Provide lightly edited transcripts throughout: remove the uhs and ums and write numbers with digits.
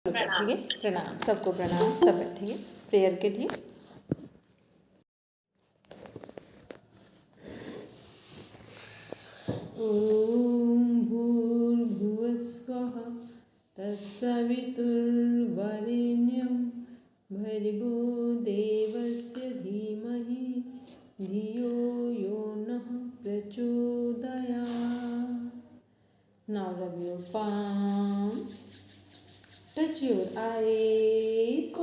बैठेंगे। प्रणाम, सबको प्रणाम। सब बैठेंगे प्रेयर के लिए। ओम भूर्भुवस्वः तत्सवितुर्वरेण्यं भर्गो देवस्य धीमहि धियो यो नः प्रचोदयात्। Now rub your palms, touch your eyes,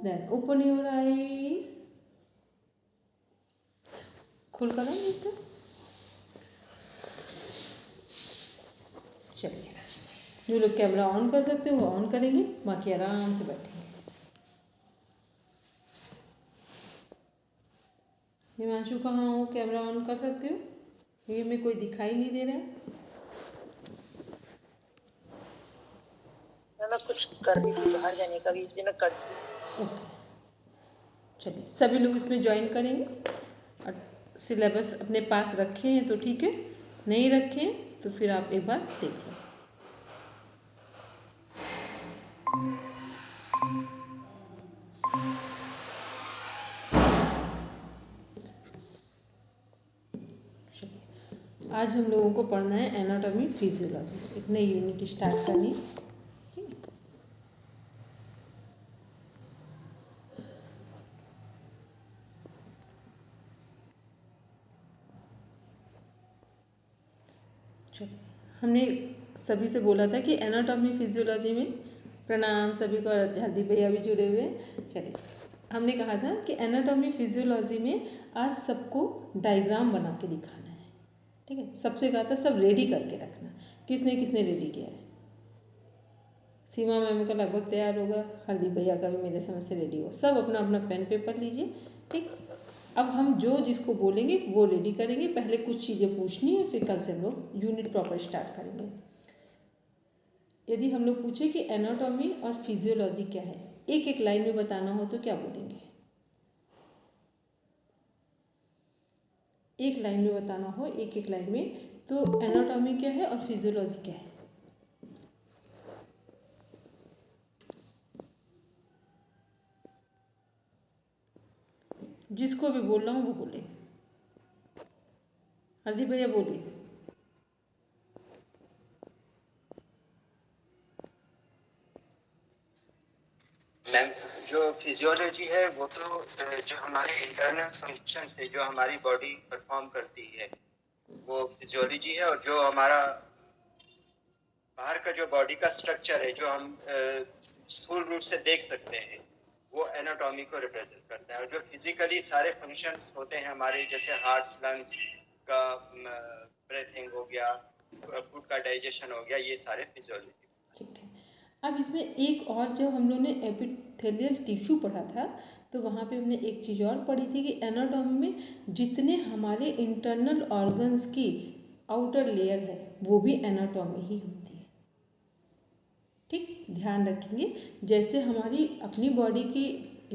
then open your eyes. खोल कर नहीं तो चलिए, जो लोग कैमरा ऑन कर सकते हो वो ऑन करेंगे, बाकी आराम से बैठेंगे। हिमांशु कहाँ हो? कैमरा ऑन कर सकते हो? ये में कोई दिखाई नहीं दे रहा है। मैं कुछ कर रही थी बाहर जाने का भी, इसलिए मैं कर दी। ओके, चलिए सभी लोग इसमें ज्वाइन करेंगे। और सिलेबस अपने पास रखे हैं तो ठीक है, नहीं रखे हैं तो फिर आप एक बार देख लो। आज हम लोगों को पढ़ना है एनाटॉमी फिजियोलॉजी, एक नई यूनिट स्टार्ट करनी है। चलिए, हमने सभी से बोला था कि एनाटॉमी फिजियोलॉजी में, प्रणाम सभी को, हरदीप भैया भी जुड़े हुए हैं। चलिए, हमने कहा था कि एनाटॉमी फिजियोलॉजी में आज सबको डायग्राम बना के दिखाना है। ठीक है, सबसे कहा था सब रेडी करके रखना। किसने किसने रेडी किया है? सीमा मैम का लगभग तैयार होगा, हरदीप भैया का भी मेरे समझ से रेडी हो। सब अपना अपना पेन पेपर लीजिए। ठीक, अब हम जो जिसको बोलेंगे वो रेडी करेंगे। पहले कुछ चीज़ें पूछनी है, फिर कल से हम लोग यूनिट प्रॉपर स्टार्ट करेंगे। यदि हम लोग पूछे कि एनाटॉमी और फिजियोलॉजी क्या है, एक एक लाइन में बताना हो तो क्या बोलेंगे? एक लाइन में बताना हो, एक एक लाइन में, तो एनाटॉमी क्या है और फिजियोलॉजी क्या है? जिसको भी बोल रहा हूँ वो बोले। हरदीप भैया बोलिए। मैम, जो फिजियोलॉजी है वो तो जो हमारे इंटरनल फंक्शन से जो हमारी बॉडी परफॉर्म करती है वो फिजियोलॉजी है, और जो हमारा बाहर का जो बॉडी का स्ट्रक्चर है जो हम स्थूल रूप से देख सकते हैं वो एनाटॉमी को रिप्रेजेंट करता है। और जो फिजिकली सारे फंक्शंस होते हैं हमारे, जैसे हार्ट, लंग्स का ब्रीथिंग हो गया, फूड का डाइजेशन हो गया, ये सारे फिजियोलॉजी। ठीक है, अब इसमें एक और, जब हम लोग ने एपिथेलियल टिश्यू पढ़ा था तो वहाँ पे हमने एक चीज़ और पढ़ी थी कि एनाटॉमी में जितने हमारे इंटरनल ऑर्गन्स की आउटर लेयर है वो भी एनाटॉमी ही होती है। ठीक, ध्यान रखेंगे, जैसे हमारी अपनी बॉडी की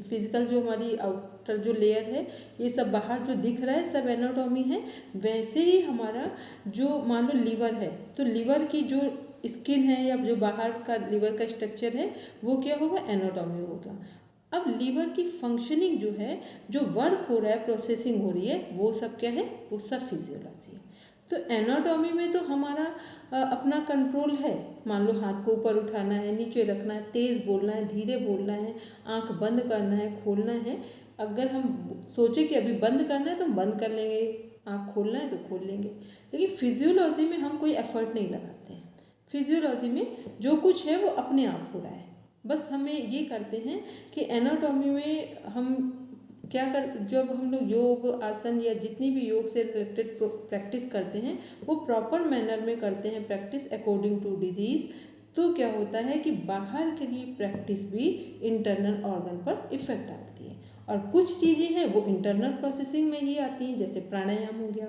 फिजिकल जो हमारी आउटर जो लेयर है, ये सब बाहर जो दिख रहा है सब एनाटॉमी है, वैसे ही हमारा जो मान लो लीवर है तो लीवर की जो स्किन है या जो बाहर का लीवर का स्ट्रक्चर है वो क्या होगा? एनाटॉमी होगा। अब लीवर की फंक्शनिंग जो है, जो वर्क हो रहा है, प्रोसेसिंग हो रही है, वो सब क्या है? वो सब फिजियोलॉजी है। तो एनाटॉमी में तो हमारा अपना कंट्रोल है। मान लो हाथ को ऊपर उठाना है, नीचे रखना है, तेज़ बोलना है, धीरे बोलना है, आंख बंद करना है, खोलना है। अगर हम सोचे कि अभी बंद करना है तो हम बंद कर लेंगे, आंख खोलना है तो खोल लेंगे। लेकिन फिजियोलॉजी में हम कोई एफर्ट नहीं लगाते हैं। फिजियोलॉजी में जो कुछ है वो अपने आप हो रहा है। बस हमें ये करते हैं कि एनाटॉमी में हम क्या कर, जब हम लोग योग, आसन या जितनी भी योग से रिलेटेड प्रैक्टिस करते हैं वो प्रॉपर मैनर में करते हैं, प्रैक्टिस अकॉर्डिंग टू डिजीज़। तो क्या होता है कि बाहर के लिए प्रैक्टिस भी इंटरनल ऑर्गन पर इफेक्ट डालती है। और कुछ चीज़ें हैं वो इंटरनल प्रोसेसिंग में ही आती हैं, जैसे प्राणायाम हो गया,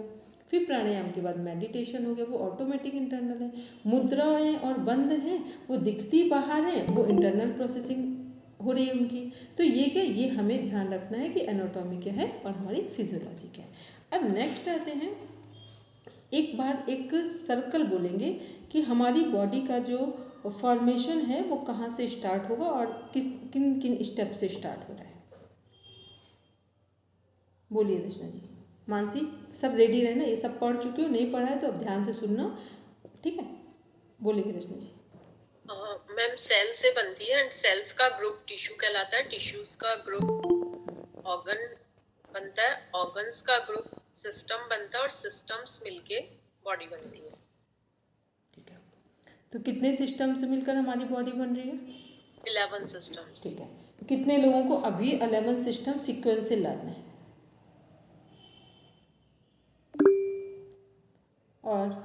फिर प्राणायाम के बाद मेडिटेशन हो गया, वो ऑटोमेटिक इंटरनल है। मुद्राएं और बंद हैं वो दिखती बाहर हैं, वो इंटरनल प्रोसेसिंग हो रही है उनकी। तो ये क्या, ये हमें ध्यान रखना है कि एनाटॉमी क्या है और हमारी फिजियोलॉजी क्या है। अब नेक्स्ट आते हैं, एक बार एक सर्कल बोलेंगे कि हमारी बॉडी का जो और फॉर्मेशन है वो कहाँ से स्टार्ट होगा और किन किन स्टेप से स्टार्ट हो रहा है। बोलिए रचना जी। मानसी सब रेडी रहना, ये सब पढ़ चुके हो, नहीं पढ़ा है तो अब ध्यान से सुनना, ठीक है। बोलिए रचना जी। मैम सेल से बनती है एंड सेल्स का ग्रुप टिश्यू कहलाता है, टिश्यूज का ग्रुप ऑर्गन बनता है, ऑर्गन्स का ग्रुप सिस्टम बनता है और सिस्टम्स मिलके बॉडी बनती है। ठीक है, तो कितने सिस्टम से मिलकर हमारी बॉडी बन रही है? 11 सिस्टम्स। ठीक है, कितने लोगों को अभी 11 सिस्टम सीक्वेंस से लर्न है? और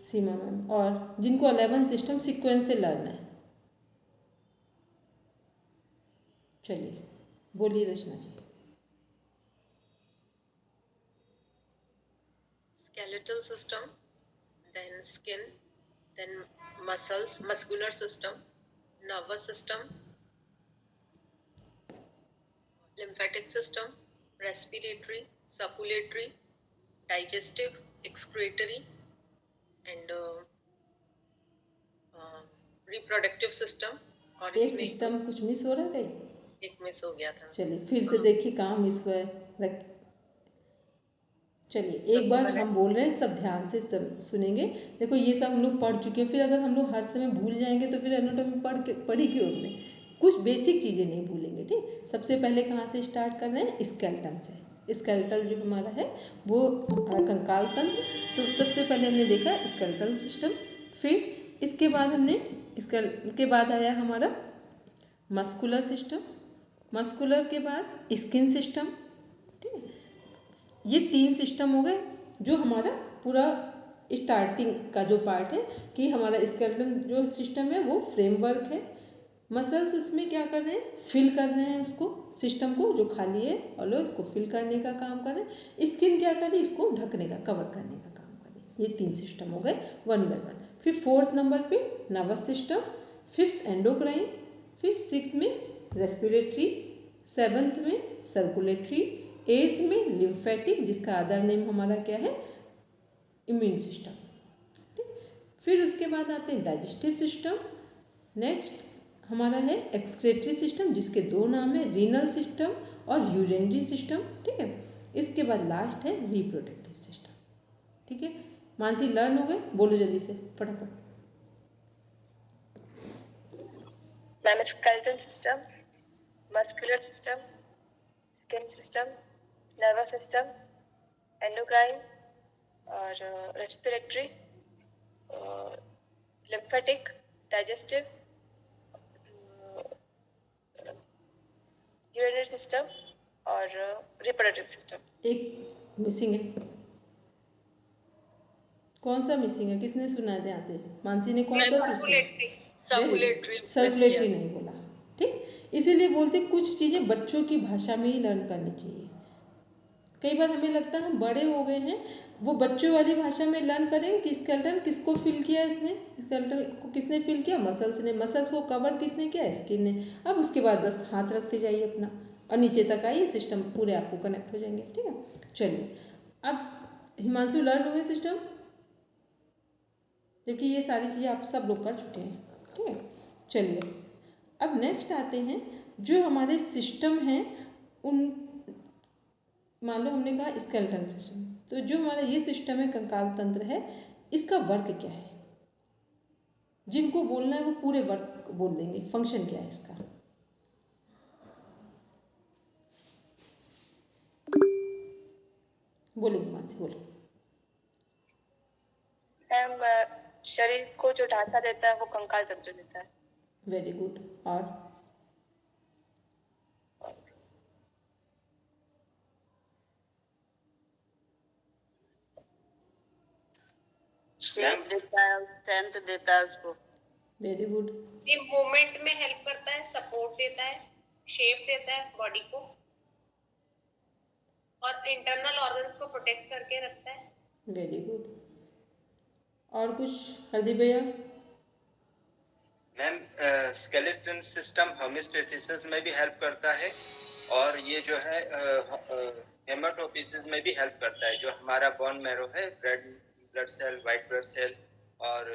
सीमा मैम, और जिनको 11 सिस्टम सीक्वेंस से लर्न है? चलिए बोलिए रचना जी। Skeletal system, then skin, then muscles, muscular system, nervous system, lymphatic system, respiratory, circulatory, digestive, excretory, and reproductive system। और एक सिस्टम कुछ मिस हो रहा है कहीं? एक मिस हो गया था। चलिए फिर से देखिए कहाँ मिस हुआ है। चलिए एक बार हम बोल रहे हैं, सब ध्यान से सब सुनेंगे। देखो ये सब हम लोग पढ़ चुके हैं, फिर अगर हम लोग हर समय भूल जाएंगे तो फिर एनाटॉमी पढ़ी क्यों हमने? कुछ बेसिक चीज़ें नहीं भूलेंगे, ठीक। सबसे पहले कहाँ से स्टार्ट कर रहे हैं? स्केलेटन से। स्केलेटल जो हमारा है वो हमारा कंकाल तंत्र। तो सबसे पहले हमने देखा स्केलेटल सिस्टम, फिर इसके बाद हमने इसके बाद आया हमारा मस्कुलर सिस्टम, मस्कुलर के बाद स्किन सिस्टम, ठीक है। ये 3 सिस्टम हो गए जो हमारा पूरा स्टार्टिंग का जो पार्ट है कि हमारा स्केलेटन जो सिस्टम है वो फ्रेमवर्क है। मसल्स उसमें क्या कर रहे हैं? फिल कर रहे हैं उसको, सिस्टम को जो खाली है और लो इसको फिल करने का काम कर रहे हैं। स्किन क्या कर रही है? इसको ढकने का, कवर करने का काम कर रही है। ये 3 सिस्टम हो गए 1 बाय 1। फिर 4th नंबर पे नर्वस सिस्टम, 5th एंडोक्राइन, फिर 6 में रेस्पिरेटरी, 7th में सर्कुलेटरी, 8th में लिम्फेटिक जिसका अदर नेम हमारा क्या है? Immune system. फिर उसके बाद आते हैं डाइजेस्टिव सिस्टम, नेक्स्ट हमारा है एक्सक्रेटरी सिस्टम जिसके 2 नाम है, रीनल सिस्टम और यूरिनरी सिस्टम, ठीक है। इसके बाद लास्ट है रिप्रोडक्टिव सिस्टम, ठीक है। मानसी लर्न हो गए? बोलो जल्दी से फटाफट। Ma'am skeletal system, muscular system, skin system, nervous system, endocrine और respiratory, lymphatic, digestive, urinary system और रिप्रोडक्टिव सिस्टम। एक मिसिंग है, कौन सा मिसिंग है? किसने सुना है ध्यान से? मानसी ने कौन सा सिस्टम? सर्कुलेटरी नहीं बोला, ठीक। इसीलिए बोलते कुछ चीज़ें बच्चों की भाषा में ही लर्न करनी चाहिए। कई बार हमें लगता है हम बड़े हो गए हैं, वो बच्चों वाली भाषा में लर्न करें कि स्केलेटन किसको फिल किया, इसने स्केलेटन को किसने फिल किया? मसल्स ने। मसल्स को कवर किसने किया? स्किन ने। अब उसके बाद बस हाथ रखते जाइए अपना और नीचे तक आइए, सिस्टम पूरे आपको कनेक्ट हो जाएंगे, ठीक है। चलिए अब हिमांशु लर्न हुए सिस्टम, जबकि ये सारी चीज़ें आप सब लोग कर चुके हैं, ठीक है। चलिए अब नेक्स्ट आते हैं जो हमारे सिस्टम हैं उन, मान लो हमने कहा स्केलेटन सिस्टम, तो जो हमारा ये सिस्टम है कंकाल तंत्र है, इसका वर्क क्या है? जिनको बोलना है वो पूरे वर्क बोल देंगे, फंक्शन क्या है इसका? बोलेंगे मानसी, बोलो। मैम शरीर को जो ढांचा देता है वो कंकाल तंत्र देता है। Very good. और शेप देता है, स्ट्रेंथ देता है उसको। Very good. ये मूवमेंट में हेल्प करता है, सपोर्ट देता है, शेप देता है बॉडी को और इंटरनल ऑर्गन्स को प्रोटेक्ट करके रखता है। Very good. और कुछ हरदीप भैया? मैम स्केलेटन सिस्टम होमियोस्टेसिस में भी हेल्प करता है और ये जो है हेमाटोपोइसिस में भी हेल्प करता है। जो हमारा बोन मैरो है, blood cell, white blood cell और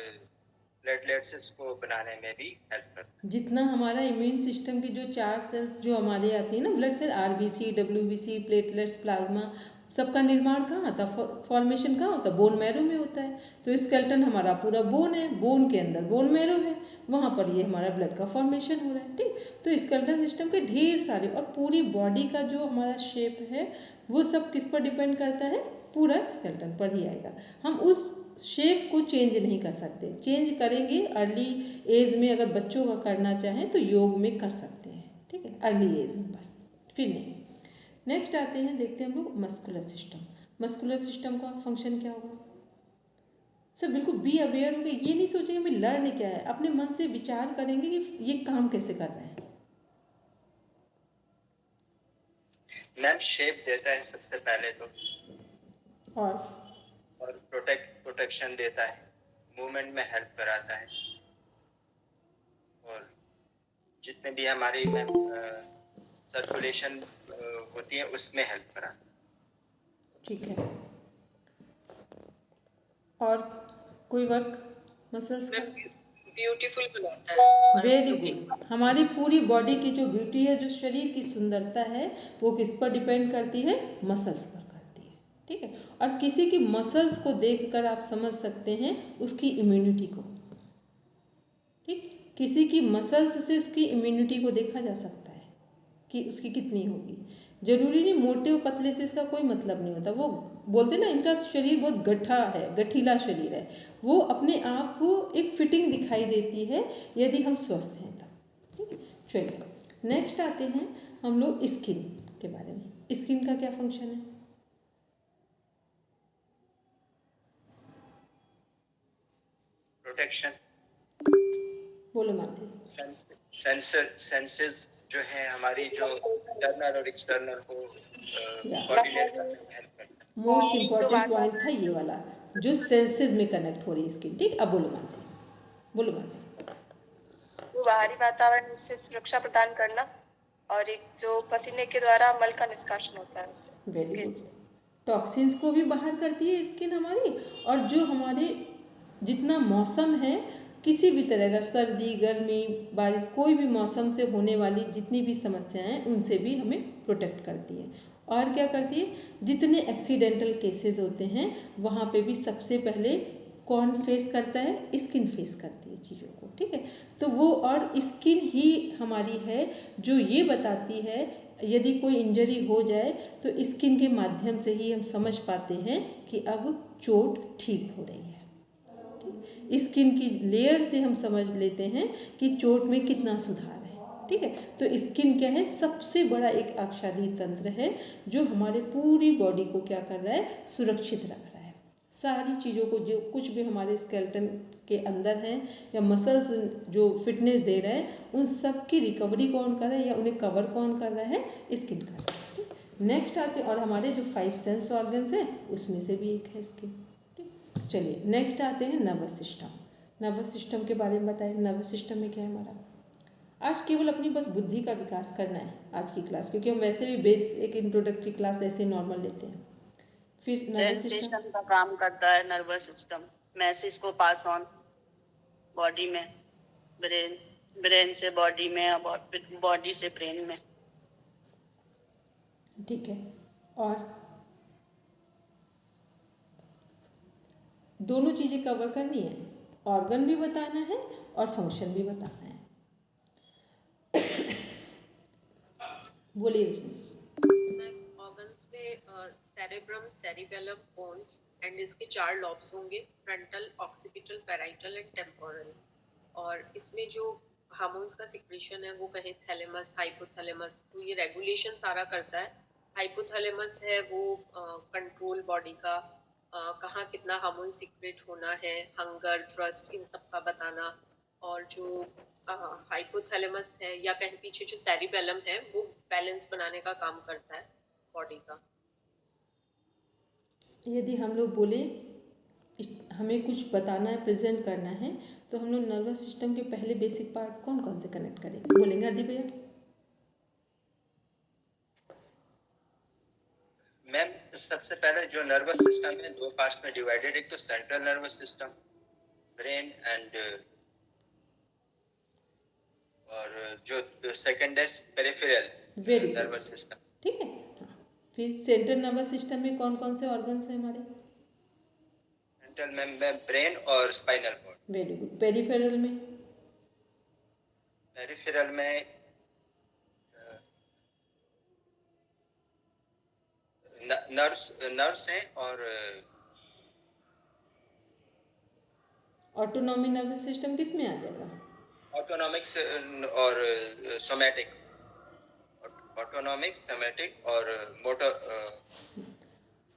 प्लेटलेट्स को बनाने में भी हेल्प करता है। जितना हमारा इम्यून सिस्टम की जो 4 सेल्स जो हमारे आती है ना blood cell, RBC, WBC, platelets, plasma, सबका निर्माण कहाँ होता है, फॉर्मेशन कहाँ होता है, बोन मैरो में होता है। तो स्केलेटन हमारा पूरा बोन है, बोन के अंदर बोन मैरो है, वहाँ पर ये हमारा ब्लड का फॉर्मेशन हो रहा है। ठीक, तो स्केलेटन सिस्टम के ढेर सारे, और पूरी बॉडी का जो हमारा शेप है वो सब किस पर डिपेंड करता है, पूरा स्केलेटन पर ही आएगा। हम उस शेप को चेंज नहीं कर सकते, चेंज करेंगे अर्ली एज में, अगर बच्चों का करना चाहें तो योग में कर सकते हैं। ठीक है, अर्ली एज में बस, फिर नहीं। नेक्स्ट आते हैं, देखते हैं हम लोग मस्कुलर सिस्टम। मस्कुलर सिस्टम का फंक्शन क्या होगा, सब बिल्कुल बी अवेयर होंगे, ये नहीं सोचेंगे हमें लर्न क्या है, अपने मन से विचार करेंगे कि ये काम कैसे कर रहे हैं। मैम शेप देता है सबसे पहले तो, और प्रोटेक्शन देता है, मूवमेंट में हेल्प कराता है, और जितने भी हमारी मैम सर्कुलेशन होती है उसमें हेल्प कराता है। ठीक है, और कोई वर्क मसल्स का, ब्यूटीफुल बनाता है। Very good. हमारी पूरी बॉडी की जो ब्यूटी है, जो शरीर की सुंदरता है, वो किस पर डिपेंड करती है, मसल्स पर करती है। ठीक है, और किसी की मसल्स को देखकर आप समझ सकते हैं उसकी इम्यूनिटी को। ठीक, किसी की मसल्स से उसकी इम्यूनिटी को देखा जा सकता है कि उसकी कितनी होगी। जरूरी नहीं मोटे और पतले से इसका कोई मतलब नहीं होता। वो बोलते ना इनका शरीर बहुत गठा है, गठीला शरीर है, वो अपने आप को एक फिटिंग दिखाई देती है यदि हम स्वस्थ हैं तब। ठीक है, चलिए नेक्स्ट आते हैं हम लोग स्किन के बारे में। स्किन का क्या फंक्शन है, प्रोटेक्शन, बोलो मानसी। सेंसेस जो है हमारी, जो इंटरनल और एक्सटर्नल को या कोऑर्डिनेट करने में हेल्प करता है। मोस्ट जो इम्पॉर्टेंट पॉइंट था वातावरण, ये वाला, जो सेंसेस में कनेक्ट हो रही है स्किन। ठीक, अब बोलो मानसी, बोलो मानसी। जो बाहरी वातावरण से सुरक्षा प्रदान करना, और एक जो पसीने के द्वारा मल का निष्कासन होता है उससे, वेरी स्किन गुड। से। टॉक्सिन्स को भी बाहर करती है स्किन हमारी, और जो हमारे जितना मौसम है, किसी भी तरह का सर्दी, गर्मी, बारिश, कोई भी मौसम से होने वाली जितनी भी समस्याएं हैं उनसे भी हमें प्रोटेक्ट करती है। और क्या करती है, जितने एक्सीडेंटल केसेस होते हैं वहाँ पे भी सबसे पहले कौन फेस करता है, स्किन फेस करती है चीज़ों को। ठीक है, तो वो, और स्किन ही हमारी है जो ये बताती है यदि कोई इंजरी हो जाए तो स्किन के माध्यम से ही हम समझ पाते हैं कि अब चोट ठीक हो रही है। स्किन की लेयर से हम समझ लेते हैं कि चोट में कितना सुधार है। ठीक है, तो स्किन क्या है, सबसे बड़ा एक आच्छादी तंत्र है जो हमारे पूरी बॉडी को क्या कर रहा है, सुरक्षित रख रहा है। सारी चीज़ों को, जो कुछ भी हमारे स्केलेटन के अंदर हैं या मसल्स जो फिटनेस दे रहे हैं, उन सब की रिकवरी कौन कर रहा है या उन्हें कवर कौन कर रहा है, स्किन कर रहा है। ठीक, नेक्स्ट आते, और हमारे जो 5 सेंस ऑर्गन्स हैं उसमें से भी एक है स्किन। चलिए नेक्स्ट आते हैं नर्वस सिस्टम। नर्वस सिस्टम के बारे में बताएं, नर्वस सिस्टम में क्या है हमारा। आज केवल अपनी बस बुद्धि का विकास करना है आज की क्लास, क्योंकि हम वैसे भी बेस एक इंट्रोडक्टरी क्लास ऐसे नॉर्मल लेते हैं। फिर नर्वस सिस्टम सेंसेशन का काम करता है नर्वस सिस्टम, मैसेज को पास ऑन बॉडी में, ब्रेन से बॉडी में, और बॉडी से ब्रेन में। ठीक है, और दोनों चीज़ें कवर करनी है, ऑर्गन भी बताना है और फंक्शन भी बताना है। बोलिए रजनी। ऑर्गन्स में सेरेब्रम, सेरिबेलम, बोन्स एंड इसके 4 लॉब्स होंगे, frontal, occipital, parietal and temporal. और इसमें जो हार्मोन्स का सिक्रेशन है वो कहे थैलेमस, हाइपोथैलेमस, तो ये रेगुलेशन सारा करता है। हाइपोथैलेमस है वो कंट्रोल बॉडी का, कहाँ कितना हार्मोन सिक्रेट होना है, हंगर, थ्रस्ट, इन सब का बताना। और जो हाइपोथैलेमस है या कहीं पीछे जो सेरिबेलम है वो बैलेंस बनाने का काम करता है बॉडी का। यदि हम लोग बोले हमें कुछ बताना है, प्रेजेंट करना है, तो हम लोग नर्वस सिस्टम के पहले बेसिक पार्ट कौन कौन से कनेक्ट करेंगे, बोलेंगे हरदीप भैया। मैम सबसे पहले जो नर्वस सिस्टम है 2 पार्ट्स में डिवाइडेड, एक तो central nervous system brain and और जो सेकंड है peripheral very good, nervous system. ठीक है। हाँ, फिर सेंट्रल नर्वस सिस्टम में कौन कौन से ऑर्गन्स हैं हमारे? सेंट्रल में ब्रेन और spinal cord. Very good. Peripheral में? पेरिफेरल में नर्व्स हैं और ऑटोनॉमी नर्वस सिस्टम किस में आ जाएगा? ऑटोनॉमिक्स और सोमैटिक, ऑटोनॉमिक सोमैटिक और मोटर।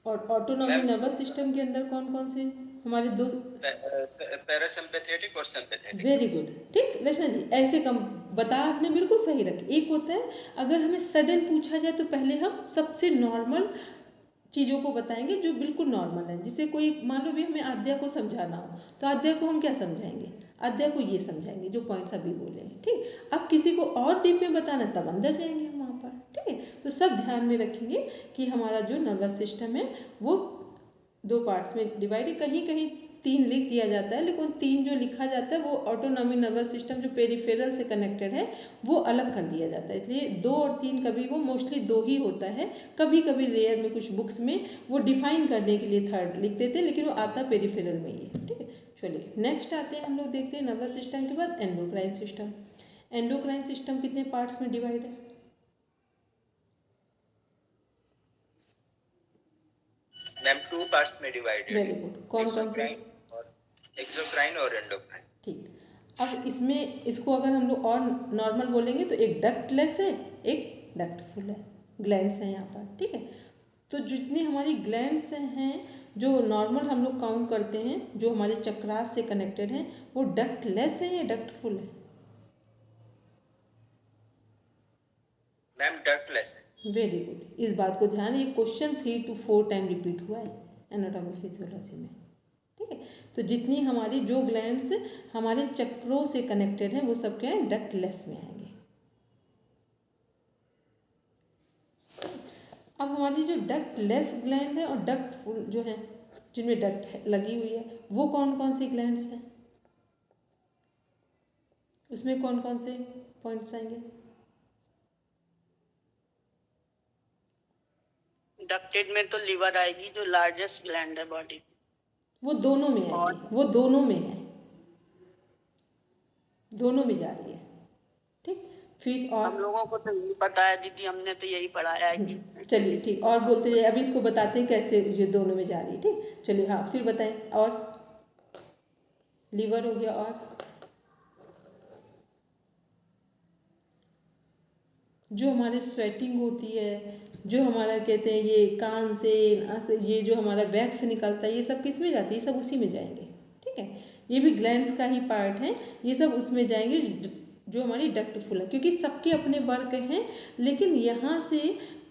और ऑटोनॉमी मैम नर्वस सिस्टम के अंदर कौन कौन से हमारे दो? पैरासिम्पैथेटिक और सिम्पैथेटिक। वेरी गुड, ठीक रचना जी, ऐसे कम बता आपने बिल्कुल सही रखे। एक होता है अगर हमें सडन पूछा जाए तो पहले हम सबसे नॉर्मल चीज़ों को बताएंगे जो बिल्कुल नॉर्मल है। जिसे कोई मान लो भी हमें आद्या को समझाना हो तो आद्या को हम क्या समझाएंगे? आद्या को ये समझाएंगे जो पॉइंट्स अभी बोले हैं, ठीक। अब किसी को और डीप में बताना तब अंदर जाएंगे हम वहाँ पर, ठीक है। तो सब ध्यान में रखेंगे कि हमारा जो नर्वस सिस्टम है वो दो पार्ट्स में डिवाइड है। कहीं कहीं 3 लिख दिया जाता है, लेकिन 3 जो लिखा जाता है वो ऑटोनॉमी नर्वस सिस्टम जो पेरिफेरल से कनेक्टेड है वो अलग कर दिया जाता है। इसलिए 2 और 3 कभी वो मोस्टली 2 ही होता है। कभी कभी रेयर में कुछ बुक्स में वो डिफाइन करने के लिए 3rd लिख देते हैं, लेकिन वो आता पेरिफेरल में ही है, ठीक है। चलिए नेक्स्ट आते हैं, हम लोग देखते हैं नर्वस सिस्टम के बाद एंडोक्राइन सिस्टम। एंडोक्राइन सिस्टम कितने पार्ट्स में डिवाइड है? मैम 2 पार्ट्स में डिवाइडेड वेरी है, गुड। कौन कौन से? एक्सोक्राइन और एंडोक्राइन। ठीक। अब इसमें इसको अगर हम लोग और नॉर्मल बोलेंगे तो एक डक्टलेस है, एक डक्टफुल है। ग्लैंड्स हैं यहाँ पर, ठीक है। तो जितनी हमारी ग्लैंड्स हैं जो नॉर्मल हम लोग काउंट करते हैं जो हमारे चक्रास से कनेक्टेड हैं वो डक्टलेस है या डक्टफुल है? मैम डक्टलेस है। Very good. इस बात को ध्यान, ये क्वेश्चन 3 to 4 टाइम रिपीट हुआ है एनाटॉमी फिजियोलॉजी में, ठीक है। तो जितनी हमारी जो ग्लैंड्स हमारे चक्रों से कनेक्टेड हैं वो सब क्या है? डक्टलेस में आएंगे। अब हमारी जो डक्टलेस ग्लैंड है और डक्टफुल जो है जिनमें डक्ट लगी हुई है वो कौन कौन सी ग्लैंड्स हैं? उसमें कौन कौन से पॉइंट्स आएंगे? डक्टेड में तो लिवर आएगी जो लार्जेस्ट ग्लैंड है बॉडी। वो दोनों में आएगी, वो दोनों में है, दोनों में जा रही है, ठीक। फिर और हम लोगों को तो यही पता है दीदी, हमने तो यही पढ़ाया है कि चलिए ठीक, और बोलते जाइए। अभी इसको बताते हैं कैसे ये दोनों में जा रही है, ठीक। चलिए हाँ, फिर बताएं। और लीवर हो गया, और जो हमारे स्वेटिंग होती है, जो हमारा कहते हैं ये कान से ये जो हमारा वैक्स निकलता है, ये सब किस में जाती है? ये सब उसी में जाएंगे, ठीक है। ये भी ग्लैंड्स का ही पार्ट है, ये सब उसमें जाएंगे जो हमारी डक्टफुल है, क्योंकि सबके अपने वर्क हैं। लेकिन यहाँ से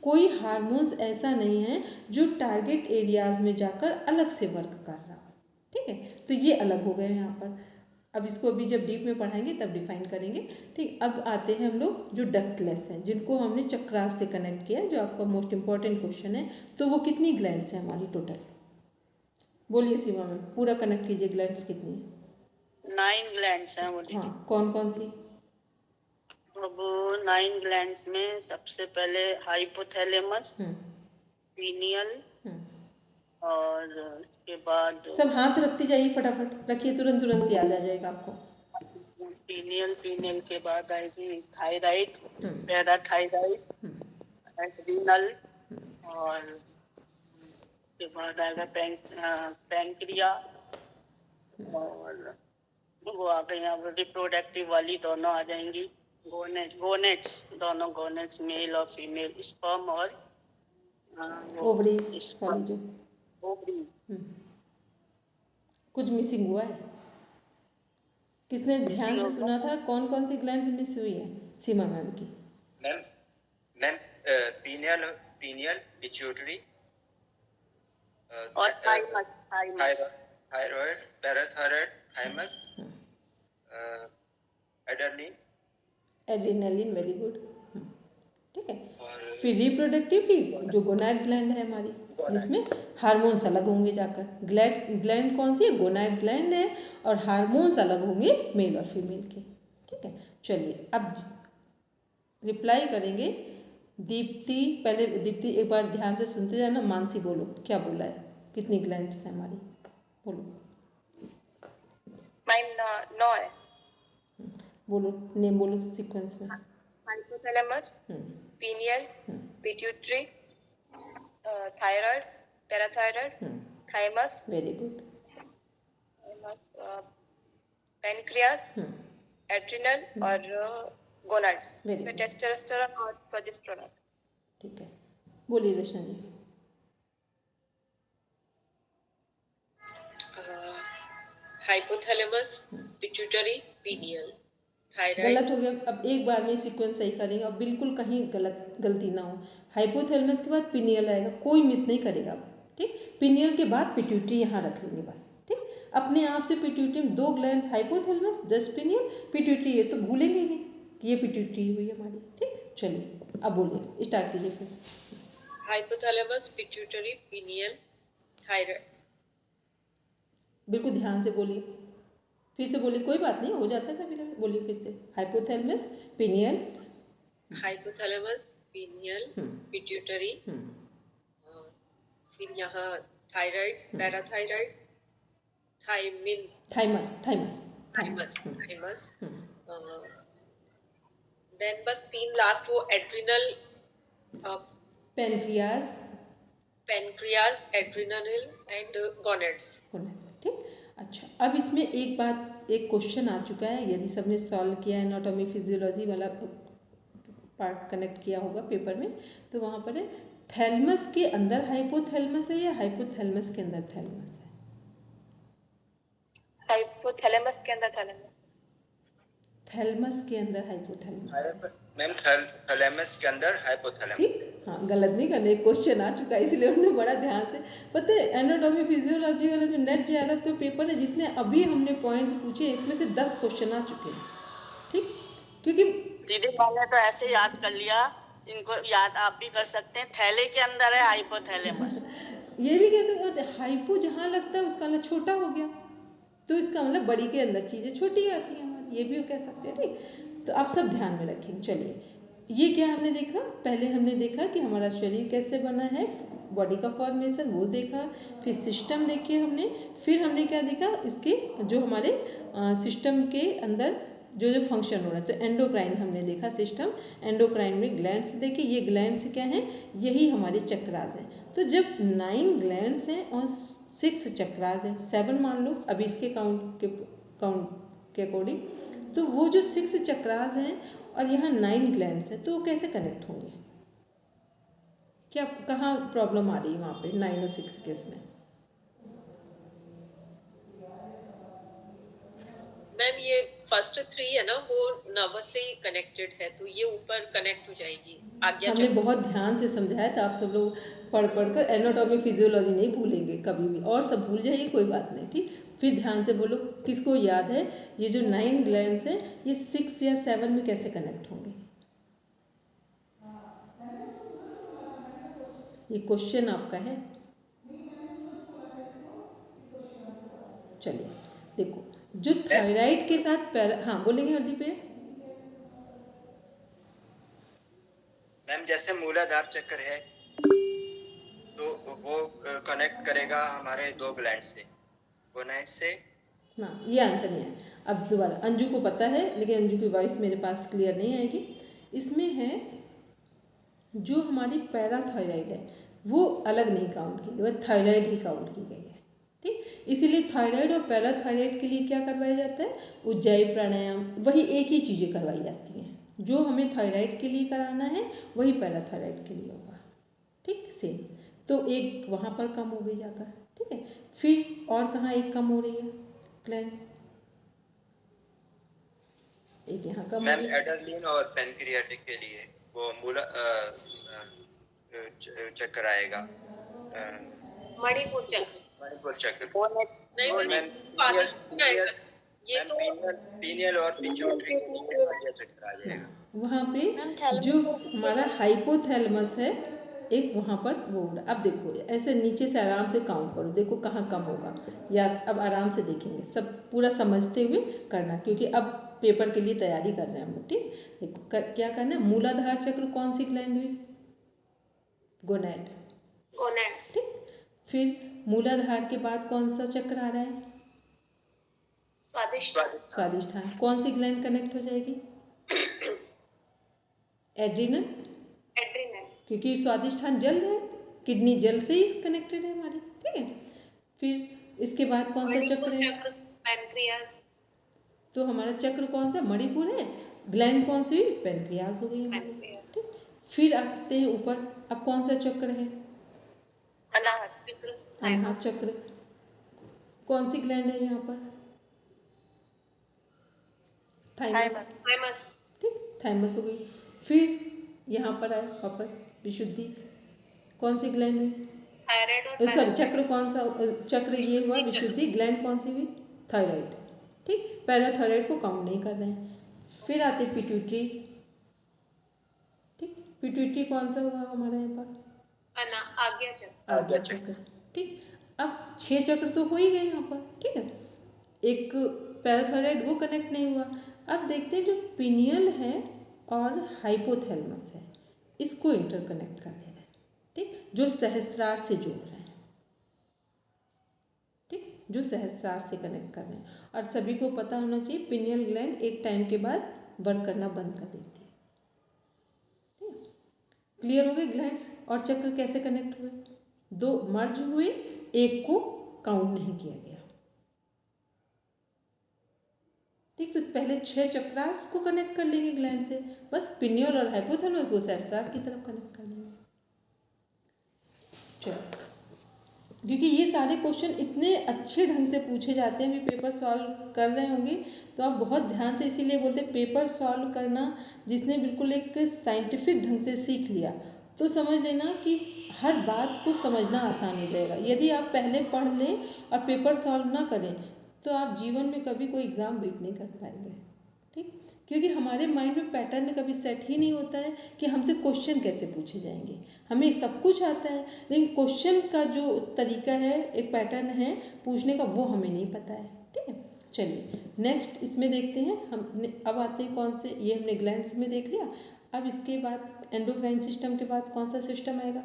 कोई हार्मोन्स ऐसा नहीं है जो टारगेट एरियाज में जाकर अलग से वर्क कर रहा हो, ठीक है। तो ये अलग हो गए यहाँ पर। अब इसको अभी जब डीप में पढ़ाएंगे तब डिफाइन करेंगे, ठीक। अब आते हैं हम लोग जो डक्टलेस हैं जिनको हमने चक्रास से कनेक्ट किया, जो आपका मोस्ट इंपॉर्टेंट क्वेश्चन है। तो वो कितनी ग्लैंड्स हैं हमारी टोटल? बोलिए सीमा मैम, पूरा कनेक्ट कीजिए, ग्लैंड्स कितनी है? 9 ग्लैंड्स हैं वो दीदी। हाँ, कौन कौन सी? अब 9 ग्लैंड्स में सबसे पहले हाइपोथैलेमस, पीनियल, और उसके बाद सब हाथ रखते जाइए, फटाफट रखिए, तुरंत तुरंत याद आ जाएगा आपको। पीनियल के बाद आएगी थायराइड, पैराथायराइड, एड्रिनल, और उसके बाद आएगा पैंक्रिया, और वो आ गई अब रिप्रोडक्टिव वाली दोनों आ जाएंगी, गोनेट्स दोनों, गोनेट्स मेल और फीमेल, स्पर्म और ओवरीज वाली जो ओवरी। कुछ मिसिंग हुआ है? किसने ध्यान से सुना था? कौन कौन सी ग्लैंड्स मिस हुई है सीमा मैम की? मैम पीनियल, पिट्यूटरी और thymus, thyroid, parathyroid, thymus, adrenaline, very good, ठीक है। फिर रिप्रोडक्टिव की जो गोनाड ग्लैंड है हमारी, जिसमें हार्मोन्स अलग होंगे जाकर। ग्लैंड कौन सी है? गोनाड ग्लैंड है, और हार्मोन्स अलग होंगे मेल और फीमेल के। ठीक है, चलिए अब रिप्लाई करेंगे दीप्ति। पहले दीप्ति एक बार ध्यान से सुनते जाना, मानसी बोलो क्या बोला है, कितनी ग्लैंड्स हैं हमारी, बोलो। मैम 9 है। बोलो नेम बोलो सीक्वेंस में। Hypothalamus, pineal, pituitary, thyroid, parathyroid, thymus, very good. Pancreas, adrenal और गोनाड। Very इसमें good. टेस्टोस्टेरोन और प्रोजेस्टेरोन। ठीक है, बोलिए Rachna ji. Hypothalamus, pituitary, pineal, thyroid. गलत हो गया, अब एक बार में सीक्वेंस सही करेंगे, अब बिल्कुल कहीं गलती ना हो। हाइपोथैलेमस के बाद पिनियल आएगा, कोई मिस नहीं करेगा अब, ठीक। पिनियल के बाद पिट्यूटरी यहाँ रख लेंगे बस, ठीक। अपने आप से पिट्यूटरी में 2 ग्लैंड्स, हाइपोथैलेमस 10 पिनियल, पिट्यूटरी ये तो भूलेंगे नहीं कि ये पिट्यूटरी हुई हमारी, ठीक। चलिए अब बोलिए, स्टार्ट कीजिए फिर। Hypothalamus, pituitary, pineal, thyroid. बिल्कुल ध्यान से बोलिए, फिर से बोलिए, कोई बात नहीं, हो जाता है कभी कभी। बोलिए फिर से, hypothalamus, pineal, hypothalamus, pineal, pituitary, फिर यहाँ thyroid, parathyroid, thymine, thymus, thymus, thymus, thymus, then बस 3 लास्ट वो adrenal, pancreas, pancreas, adrenal and gonads. ठीक। अच्छा, अब इसमें एक बात, एक क्वेश्चन आ चुका है, यदि सबने सॉल्व किया है एनाटॉमी फिजियोलॉजी वाला पार्ट कनेक्ट किया होगा पेपर में, तो वहाँ पर है थैलमस के अंदर हाइपोथैलेमस है या हाइपोथैलेमस के अंदर थैलमस है? हाइपोथैलेमस के अंदर थैलेमस। थैलमस के अंदर हाइपोथैलेमस है मैम, थैलेमस के अंदर हाइपोथैलेमस। ठीक, हाँ, गलत नहीं करना। एक क्वेश्चन आ चुका है, इसलिए हमने बड़ा ध्यान से, पता है एनाटॉमी फिजियोलॉजी वाला जो नेट JRF के पेपर है, जितने अभी हमने पॉइंट्स पूछे इसमें से 10 क्वेश्चन आ चुके हैं, ठीक। क्योंकि दीदी मैंने तो ऐसे याद कर लिया, इनको याद आप भी कर सकते हैं। थैले के अंदर है हाइपोथैलेमस। ये भी कह सकते हैं, हाइपो जहाँ लगता है उसका मतलब छोटा हो गया, तो इसका मतलब बड़ी के अंदर चीज़ें छोटी आती हैं हमारी, ये भी कह सकते हैं, ठीक। तो आप सब ध्यान में रखेंगे। चलिए, ये क्या हमने देखा, पहले हमने देखा कि हमारा शरीर कैसे बना है, बॉडी का फॉर्मेशन वो देखा, फिर सिस्टम देखिए हमने, फिर हमने क्या देखा, इसके जो हमारे सिस्टम के अंदर जो जो फंक्शन हो रहा है, तो एंडोक्राइन हमने देखा सिस्टम, एंडोक्राइन में ग्लैंड्स देखे, ये ग्लैंड्स क्या हैं, यही हमारे चक्रास हैं। तो जब 9 ग्लैंड्स हैं और 6 चक्रास हैं, 7 मान लो अभी इसके काउंट के अकॉर्डिंग, तो वो जो 6 चक्रास हैं और यहाँ 9 ग्लैंड्स हैं, तो वो कैसे कनेक्ट होंगे? क्या कहाँ प्रॉब्लम आ रही है वहाँ पे 9 और 6 के इसमें? मैम ये फर्स्ट 3 है ना, वो नर्वस से ही कनेक्टेड है, तो ये ऊपर कनेक्ट हो जाएगी। आज्ञा हमने बहुत ध्यान से समझाया था, आप सब लोग पढ़ कर एनाटॉमी फिजियोलॉजी नहीं भूलेंगे कभी भी, और सब भूल जाइए कोई बात नहीं, ठीक। फिर ध्यान से बोलो, किसको याद है ये जो 9 ग्लैंड्स हैं, ये 6 या 7 में कैसे कनेक्ट होंगे? ये क्वेश्चन आपका है। चलिए देखो, जो थायराइड के साथ हाँ बोलेंगे हरदीप भैया। मैम, जैसे मूलाधार चक्र है तो वो कनेक्ट करेगा हमारे 2 ग्लैंड से, गोनाड से। ना, ये आंसर नहीं है। अब दोबारा, अंजू को पता है लेकिन अंजू की वॉइस मेरे पास क्लियर नहीं आएगी। इसमें है जो हमारी पैराथायराइड है वो अलग नहीं काउंट की गई, वह थायराइड ही काउंट की गई है, ठीक। इसीलिए थायराइड और पैराथायराइड के लिए क्या करवाया जाता है, उज्जाई प्राणायाम, वही एक ही चीज़ें करवाई जाती हैं। जो हमें थायराइड के लिए कराना है वही पैराथायराइड के लिए होगा, ठीक, सेम। तो एक वहाँ पर कम हो गई जाकर, ठीक है। फिर और कहाँ एक कम हो रही है ग्लैंड, एक यहाँ कम हो मैम, रही। एड्रेनलिन और पेनक्रियाटिक के लिए वो मूला चक्कर आएगा, मणिपुर चक्र। मणिपुर चक्र। नहीं और मैम, ये तो पीनियल और पिट्यूटरी के लिए मध्य चक्र आ जाएगा। वहाँ पे जो हमारा हाइपोथैलेमस है एक वहाँ पर वो हो रहा। अब देखो ऐसे नीचे से आराम से काउंट करो, देखो कहाँ कम होगा, या अब आराम से देखेंगे, सब पूरा समझते हुए करना, क्योंकि अब पेपर के लिए तैयारी कर रहे हैं हम लोग। ठीक, देखो क्या करना है। मूलाधार चक्र कौन सी ग्लैंड हुई? गोनैड। गोनैड्स। ठीक, फिर मूलाधार के बाद कौन सा चक्र आ रहा है? स्वादिष्टान। स्वादिष्ठान। कौन सी ग्लैंड कनेक्ट हो जाएगी? एड्रिनल। एड्रिनल। क्योंकि स्वादिष्ठान जल है, किडनी जल से ही कनेक्टेड है हमारी। ठीक है, फिर इसके बाद कौन सा चक्र है? पैनक्रियाज। तो हमारा चक्र कौन सा? मणिपुर है। ग्लैंड कौन सी हुई? पैनक्रियाज हो गई हमारी। ठीक, फिर आते हैं ऊपर, अब कौन सा चक्र है? अनाहत चक्र। अनाहत चक्र। कौन सी ग्लैंड है यहाँ पर? थाइमस। थाइमस। ठीक, थाइमस हो गई। फिर यहाँ पर आए वापस विशुद्धि, कौन सी ग्लैंड हुई? थायराइड और सॉरी, चक्र कौन सा? चक्र ये हुआ विशुद्धि। ग्लैंड कौन सी हुई? थायराइड। ठीक, पैराथायराइड को काउंट नहीं कर रहे हैं। फिर आते पिट्यूटरी। ठीक, पिट्यूटरी कौन सा हुआ हमारे यहाँ पर? आज्ञा चक्र। आज्ञा चक्र। ठीक, अब 6 चक्र तो हो ही गए यहाँ पर। ठीक है, एक पैराथायराइड वो कनेक्ट नहीं हुआ। अब देखते हैं जो पिनियल है और हाइपोथैलेमस है, इसको इंटरकनेक्ट कर दे रहे हैं। ठीक, जो सहस्रार से जोड़ रहे हैं। ठीक, जो सहस्रार से कनेक्ट कर रहे हैं। और सभी को पता होना चाहिए पिनियल ग्लैंड एक टाइम के बाद वर्क करना बंद कर देती है। ठीक, क्लियर हो गए ग्लैंड्स और चक्र कैसे कनेक्ट हुए? 2 मर्ज हुए, एक को काउंट नहीं किया गया। ठीक, तो पहले 6 चक्रास को कनेक्ट कर लेंगे ग्लैंड से, बस पिनियल और हाइपोथैलेमस वो सहस्रार की तरफ कनेक्ट कर लेंगे। चलो, क्योंकि ये सारे क्वेश्चन इतने अच्छे ढंग से पूछे जाते हैं, अभी पेपर सॉल्व कर रहे होंगे तो आप बहुत ध्यान से, इसीलिए बोलते हैं पेपर सॉल्व करना। जिसने बिल्कुल एक साइंटिफिक ढंग से सीख लिया तो समझ लेना कि हर बात को समझना आसान हो जाएगा। यदि आप पहले पढ़ लें और पेपर सॉल्व ना करें तो आप जीवन में कभी कोई एग्ज़ाम बीट नहीं कर पाएंगे। ठीक, क्योंकि हमारे माइंड में पैटर्न कभी सेट ही नहीं होता है कि हमसे क्वेश्चन कैसे पूछे जाएंगे। हमें सब कुछ आता है, लेकिन क्वेश्चन का जो तरीका है, एक पैटर्न है पूछने का, वो हमें नहीं पता है। ठीक है, चलिए नेक्स्ट इसमें देखते हैं। हमने अब आते हैं कौन से, ये हमने ग्लैंड्स में देख लिया। अब इसके बाद एंडोक्राइन सिस्टम के बाद कौन सा सिस्टम आएगा?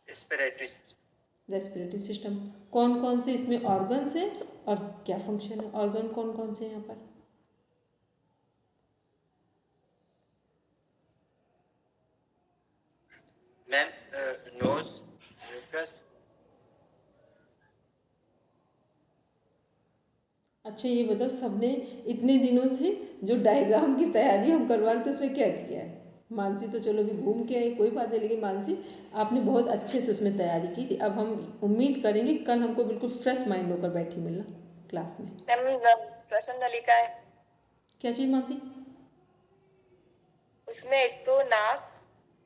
Respiratory system. Respiratory system. कौन कौन से इसमें ऑर्गन्स हैं और क्या फंक्शन है? ऑर्गन कौन कौन से हैं यहाँ पर? Ma'am, nose, mucus. अच्छा ये बताओ, सबने इतने दिनों से जो डायग्राम की तैयारी हम करवा रहे थे उसमें क्या किया है? मानसी तो चलो भी घूम के आई, कोई बात नहीं, लेकिन मानसी आपने बहुत अच्छे से उसमें तैयारी की थी। अब हम उम्मीद करेंगे कल हमको बिल्कुल फ्रेश माइंड होकर बैठी मिलना क्लास में। श्वसन नलिका है, क्या चीज़ मानसी? उसमें एक तो नाक,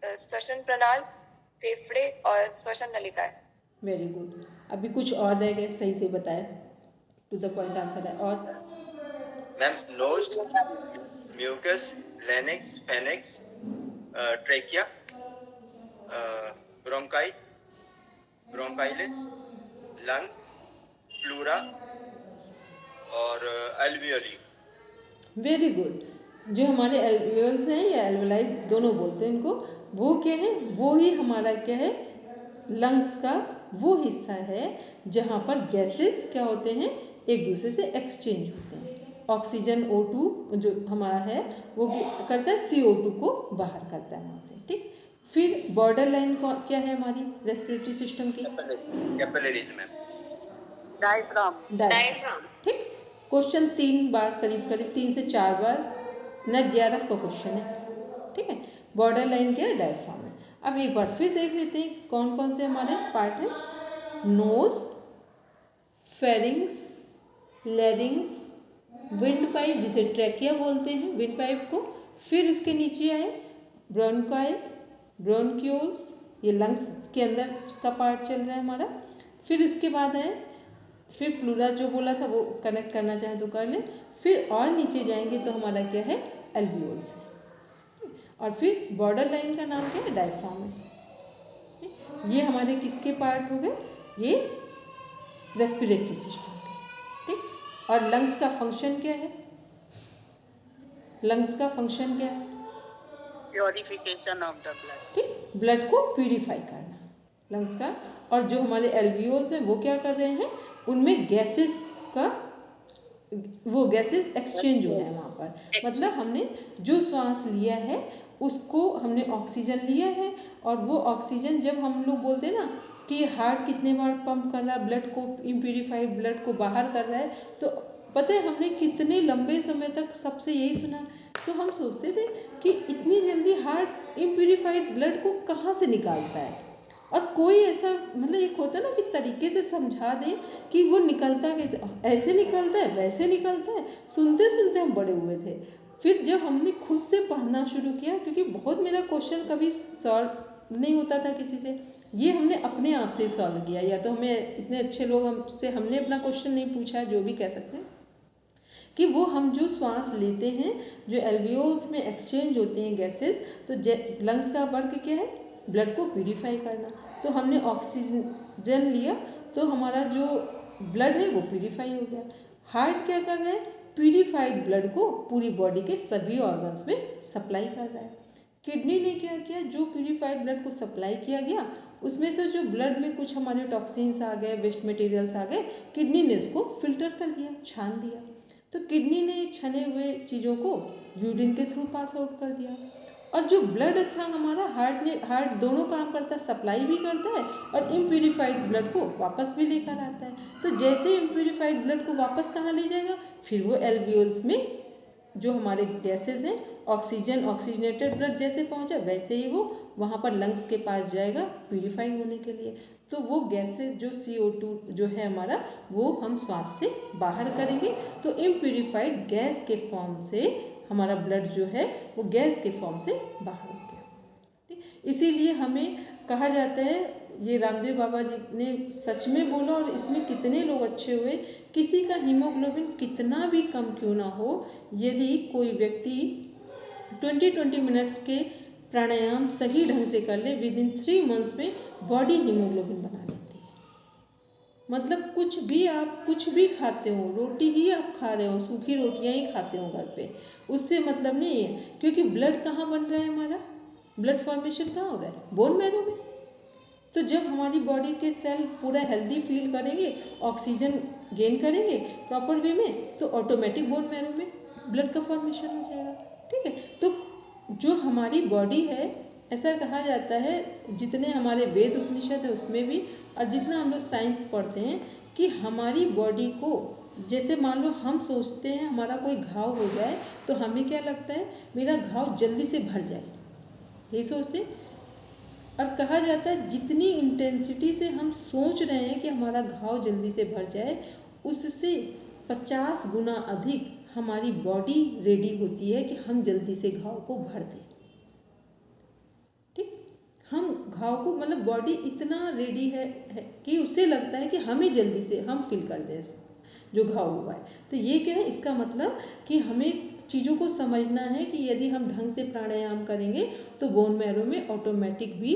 श्वसन प्रणाल, फेफड़े और श्वसन नलिका है। Very good. अभी कुछ और रह गए, सही से बताया, टू द पॉइंट आंसर है। और ma'am, nose, mucus, larynx, pharynx, trachea, bronchi, bronchioles, lungs, pleura और एल्वियोली। Very good. जो हमारे एल्वियोल्स हैं या एल्वोलाई दोनों बोलते हैं इनको, वो क्या है? वो ही हमारा क्या है? लंग्स का वो हिस्सा है जहाँ पर गैसेस क्या होते हैं, एक दूसरे से एक्सचेंज होते हैं। ऑक्सीजन O2 जो हमारा है वो करता है CO2 को बाहर करता है वहाँ से। ठीक, फिर बॉर्डर लाइन क्या है हमारी रेस्पिरेटरी सिस्टम की? कैपिलरीज में डायफ्राम। ठीक, क्वेश्चन 3 बार, करीब करीब 3 से 4 बार नेट JRF का क्वेश्चन है। ठीक है, बॉर्डर लाइन क्या है? डायफ्राम है। अब एक बार फिर देख लेते हैं कौन कौन से हमारे पार्ट हैं। Nose, pharynx, larynx, windpipe जिसे ट्रैकिया बोलते हैं, विंड पाइप को। फिर उसके नीचे आए ब्रोंकाई, ब्रोंक्यूल्स, ये लंग्स के अंदर का पार्ट चल रहा है हमारा। फिर उसके बाद आए, फिर प्लूरा जो बोला था वो कनेक्ट करना चाहे तो कर ले। फिर और नीचे जाएंगे तो हमारा क्या है? एल्वियोल्स है। और फिर बॉर्डर लाइन का नाम क्या है, डायफ्राम है। ये हमारे किसके पार्ट हो गए, ये रेस्पिरेटरी सिस्टम के, ठीक। और लंग्स का फंक्शन क्या है, लंग्स का फंक्शन क्या है, प्योरिफिकेशन ऑफ द ब्लड, ठीक, ब्लड को प्यूरिफाई करना लंग्स का। और जो हमारे एल्वियोल्स हैं वो क्या कर रहे हैं, उनमें गैसेस का, वो गैसेस एक्सचेंज हो रहा है वहाँ पर। मतलब हमने जो श्वास लिया है उसको हमने ऑक्सीजन लिया है, और वो ऑक्सीजन जब हम लोग बोलते हैं ना कि हार्ट कितने बार पंप कर रहा है ब्लड को, इम्प्यूरिफाइड ब्लड को बाहर कर रहा है, तो पता है हमने कितने लंबे समय तक सबसे यही सुना। तो हम सोचते थे कि इतनी जल्दी हार्ट इम्प्यूरिफाइड ब्लड को कहाँ से निकालता है, और कोई ऐसा मतलब एक होता है ना कि तरीके से समझा दे कि वो निकलता कैसे, ऐसे निकलता है वैसे निकलता है, सुनते सुनते हम बड़े हुए थे। फिर जब हमने खुद से पढ़ना शुरू किया, क्योंकि बहुत मेरा क्वेश्चन कभी सॉल्व नहीं होता था किसी से, ये हमने अपने आप से सॉल्व किया, या तो हमें इतने अच्छे लोग हमसे हमने अपना क्वेश्चन नहीं पूछा, जो भी कह सकते हैं, कि वो हम जो श्वास लेते हैं, जो एल्वियोल्स में एक्सचेंज होते हैं गैसेस, तो लंग्स का वर्क क्या है, ब्लड को प्यूरिफाई करना। तो हमने ऑक्सीजन लिया तो हमारा जो ब्लड है वो प्यूरिफाई हो गया। हार्ट क्या कर रहा है, प्यूरिफाइड ब्लड को पूरी बॉडी के सभी ऑर्गन्स में सप्लाई कर रहा है। किडनी ने क्या किया, जो प्यूरिफाइड ब्लड को सप्लाई किया गया उसमें से जो ब्लड में कुछ हमारे टॉक्सिन्स आ गए, वेस्ट मटेरियल्स आ गए, किडनी ने उसको फिल्टर कर दिया, छान दिया। तो किडनी ने छने हुए चीज़ों को यूरिन के थ्रू पास आउट कर दिया। और जो ब्लड था हमारा, हार्ट दोनों काम करता है, सप्लाई भी करता है और इम्प्यूरिफाइड ब्लड को वापस भी लेकर आता है। तो जैसे इम्प्यूरिफाइड ब्लड को वापस कहाँ ले जाएगा, फिर वो एल्वियोल्स में जो हमारे गैसेस हैं, ऑक्सीजन, ऑक्सीजनेटेड ब्लड जैसे पहुंचा वैसे ही वो वहाँ पर लंग्स के पास जाएगा प्यूरिफाई होने के लिए। तो वो गैसेस जो CO2 जो है हमारा, वो हम श्वास से बाहर करेंगे, तो इम्प्यूरिफाइड गैस के फॉर्म से हमारा ब्लड जो है वो गैस के फॉर्म से बाहर हो गया, ठीक। इसीलिए हमें कहा जाता है, ये रामदेव बाबा जी ने सच में बोला, और इसमें कितने लोग अच्छे हुए, किसी का हीमोग्लोबिन कितना भी कम क्यों ना हो, यदि कोई व्यक्ति 20 मिनट्स के प्राणायाम सही ढंग से कर ले, विद इन 3 मंथ्स में बॉडी हीमोग्लोबिन बना लेती है। मतलब कुछ भी आप कुछ भी खाते हो, रोटी ही आप खा रहे हो, सूखी रोटियां ही खाते हो घर पे, उससे मतलब नहीं है, क्योंकि ब्लड कहाँ बन रहा है हमारा, ब्लड फॉर्मेशन कहाँ हो रहा है, बोन मैरो में। तो जब हमारी बॉडी के सेल पूरा हेल्दी फील करेंगे, ऑक्सीजन गेन करेंगे प्रॉपर वे में, तो ऑटोमेटिक बोन मैरो में ब्लड का फॉर्मेशन हो जाएगा, ठीक है। तो जो हमारी बॉडी है, ऐसा कहा जाता है, जितने हमारे वेद उपनिषद है उसमें भी, और जितना हम लोग साइंस पढ़ते हैं, कि हमारी बॉडी को, जैसे मान लो हम सोचते हैं हमारा कोई घाव हो जाए, तो हमें क्या लगता है, मेरा घाव जल्दी से भर जाए, यही सोचते हैं। और कहा जाता है जितनी इंटेंसिटी से हम सोच रहे हैं कि हमारा घाव जल्दी से भर जाए, उससे 50 गुना अधिक हमारी बॉडी रेडी होती है कि हम जल्दी से घाव को भर दें, ठीक। हम घाव को, मतलब बॉडी इतना रेडी है कि उसे लगता है कि हमें जल्दी से हम फिल कर दें जो घाव हुआ है। तो ये क्या है, इसका मतलब कि हमें चीज़ों को समझना है कि यदि हम ढंग से प्राणायाम करेंगे तो बोन मैरो में ऑटोमेटिक भी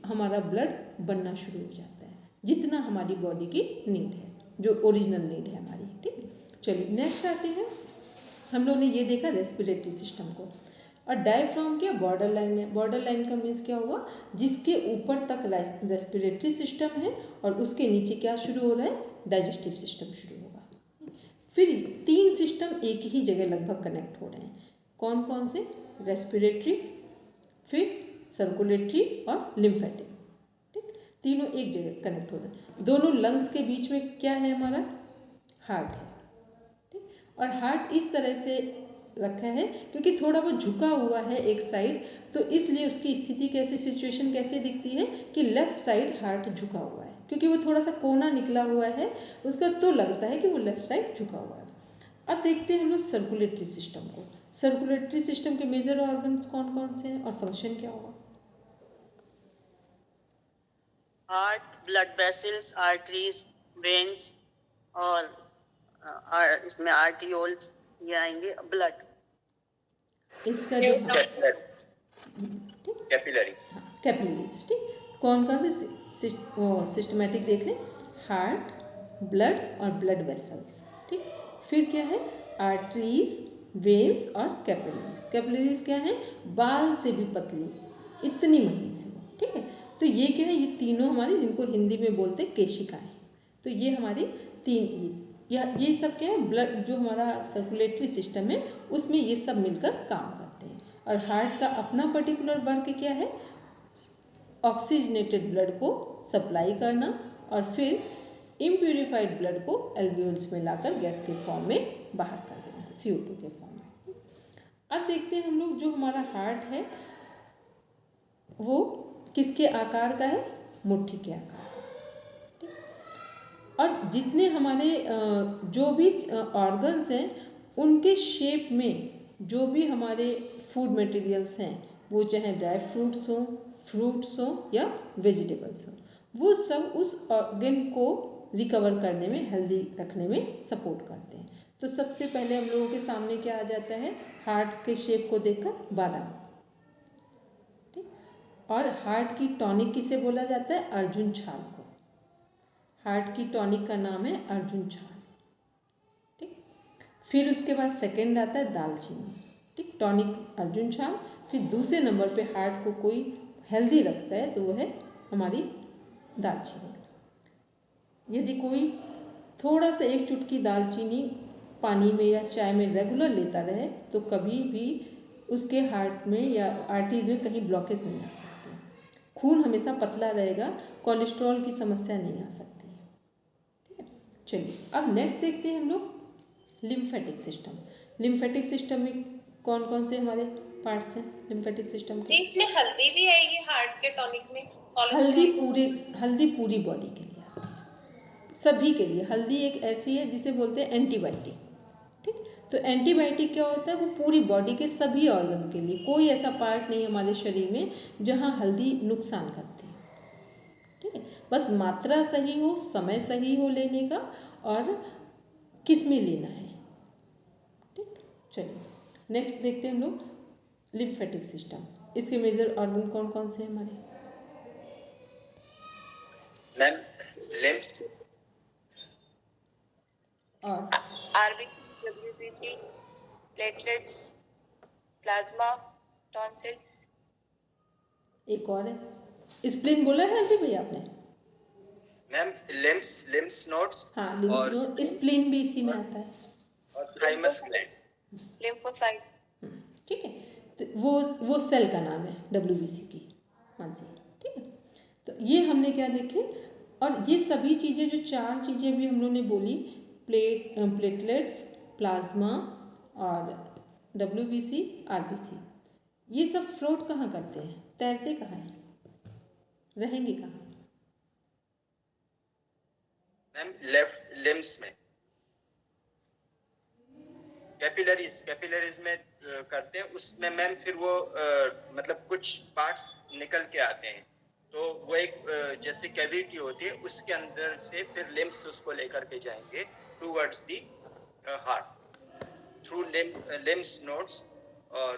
हमारा ब्लड बनना शुरू हो जाता है, जितना हमारी बॉडी की नीड है, जो ओरिजिनल नीड है हमारी, ठीक। चलिए नेक्स्ट आते हैं। हम लोग ने ये देखा रेस्पिरेटरी सिस्टम को। और डायफ्राम क्या, बॉर्डर लाइन है। बॉर्डर लाइन का मीन्स क्या हुआ, जिसके ऊपर तक रेस्पिरेटरी सिस्टम है और उसके नीचे क्या शुरू हो रहा है, डाइजेस्टिव सिस्टम शुरू होगा। फिर 3 सिस्टम एक ही जगह लगभग कनेक्ट हो रहे हैं, कौन कौन से, रेस्पिरेटरी, फिर सर्कुलेटरी और लिम्फेटिक, ठीक। तीनों एक जगह कनेक्ट हो रहे हैं। दोनों लंग्स के बीच में क्या है हमारा, हार्ट है, ठीक। और हार्ट इस तरह से रखा है क्योंकि थोड़ा वो झुका हुआ है एक साइड, तो इसलिए उसकी स्थिति कैसे, सिचुएशन कैसे दिखती है कि लेफ्ट साइड हार्ट झुका हुआ है, क्योंकि वो थोड़ा सा कोना निकला हुआ है उसका, तो लगता है कि वो लेफ्ट साइड झुका हुआ है। अब देखते हैं हम लोग सर्कुलेटरी सिस्टम को। सर्कुलेटरी सिस्टम के मेजर ऑर्गन्स कौन कौन से हैं और फंक्शन क्या होगा। Heart, blood vessels, arteries, veins और इसमें आर्टियोल्स ये आएंगे। ब्लड, इसका जो कैपिलरीज। कैपिलरीज, ठीक। कौन कौन से सिस्टमेटिक देख लें, हार्ट, ब्लड और ब्लड वेसल्स, ठीक। फिर क्या है, आर्टरीज, वेन्स और कैपिलरीज। कैपिलरीज क्या है, बाल से भी पतली, इतनी महीन है वो, ठीक है। तो ये क्या है, ये तीनों हमारी, जिनको हिंदी में बोलते हैं केशिकाएं। तो ये हमारी तीन, ये सब क्या है, ब्लड जो हमारा सर्कुलेटरी सिस्टम है उसमें ये सब मिलकर काम करते हैं। और हार्ट का अपना पर्टिकुलर वर्क क्या है, ऑक्सीजनेटेड ब्लड को सप्लाई करना और फिर इम्प्यूरिफाइड ब्लड को एल्वियोल्स में लाकर गैस के फॉर्म में बाहर कर देना, CO2 के फॉर्म में। अब देखते हैं हम लोग, जो हमारा हार्ट है वो किसके आकार का है, मुट्ठी के आकार का, ठीक। और जितने हमारे जो भी ऑर्गन्स हैं उनके शेप में जो भी हमारे फूड मटेरियल्स हैं, वो चाहे ड्राई फ्रूट्स हों, फ्रूट्स हों या वेजिटेबल्स हों, वो सब उस ऑर्गन को रिकवर करने में, हेल्दी रखने में सपोर्ट करते हैं। तो सबसे पहले हम लोगों के सामने क्या आ जाता है, हार्ट के शेप को देखकर बादाम, ठीक। और हार्ट की टॉनिक किसे बोला जाता है, अर्जुन छाल को। हार्ट की टॉनिक का नाम है अर्जुन छाल, ठीक। फिर उसके बाद सेकंड आता है दालचीनी, ठीक। टॉनिक अर्जुन छाल, फिर दूसरे नंबर पे हार्ट को कोई हेल्दी रखता है तो वो है हमारी दालचीनी। यदि कोई थोड़ा सा एक चुटकी दालचीनी पानी में या चाय में रेगुलर लेता रहे तो कभी भी उसके हार्ट में या आर्टरीज में कहीं ब्लॉकेज नहीं आ सकती, खून हमेशा पतला रहेगा, कोलेस्ट्रॉल की समस्या नहीं आ सकती, ठीक है। चलिए अब नेक्स्ट देखते हैं हम लोग लिम्फेटिक सिस्टम। लिम्फेटिक सिस्टम में कौन कौन से हमारे पार्ट्स हैं लिम्फेटिक सिस्टम के? इसमें हल्दी भी आएगी हार्ट के टॉनिक में? हल्दी पूरी बॉडी के लिए आती है, सभी के लिए। हल्दी एक ऐसी है जिसे बोलते हैं एंटीबायोटिक, ठीक। तो एंटीबायोटिक क्या होता है, वो पूरी बॉडी के सभी ऑर्गन के लिए, कोई ऐसा पार्ट नहीं हमारे शरीर में जहाँ हल्दी नुकसान करती है, ठीक है। बस मात्रा सही हो, समय सही हो लेने का, और किस में लेना है, ठीक। चलिए नेक्स्ट देखते हैं हम लोग लिम्फेटिक सिस्टम। इसके मेजर ऑर्गन कौन कौन से हैं हमारे? मैम लिम्फ और RBC, WBC, platelets, plasma, tonsils. एक और है, स्प्लीन बोला है अभी भैया आपने? मैम लिम्फ नोड्स, हाँ, लिम्फ नोड, स्प्लीन भी इसी में आता है, और थाइमस ग्लैंड, लिम्फोसाइट। ठीक है। तो वो सेल का नाम है WBC की, मानसी, ठीक है। तो ये हमने क्या देखे, और ये सभी चीज़ें, जो चार चीज़ें भी हम लोगों ने बोली, प्लेटलेट्स, प्लाज्मा और WBC, RBC, ये सब फ्लोट कहाँ करते हैं, तैरते कहाँ हैं, रहेंगे कहाँ? मैम लेफ्ट लिम्स में। कैपिलरीज में करते हैं, उसमें मैम फिर वो मतलब कुछ पार्ट्स निकल के आते हैं, तो वो एक जैसे कैविटी होती है, उसके अंदर से फिर लिम्स उसको लेकर के जाएंगे towards the heart through limbs nodes और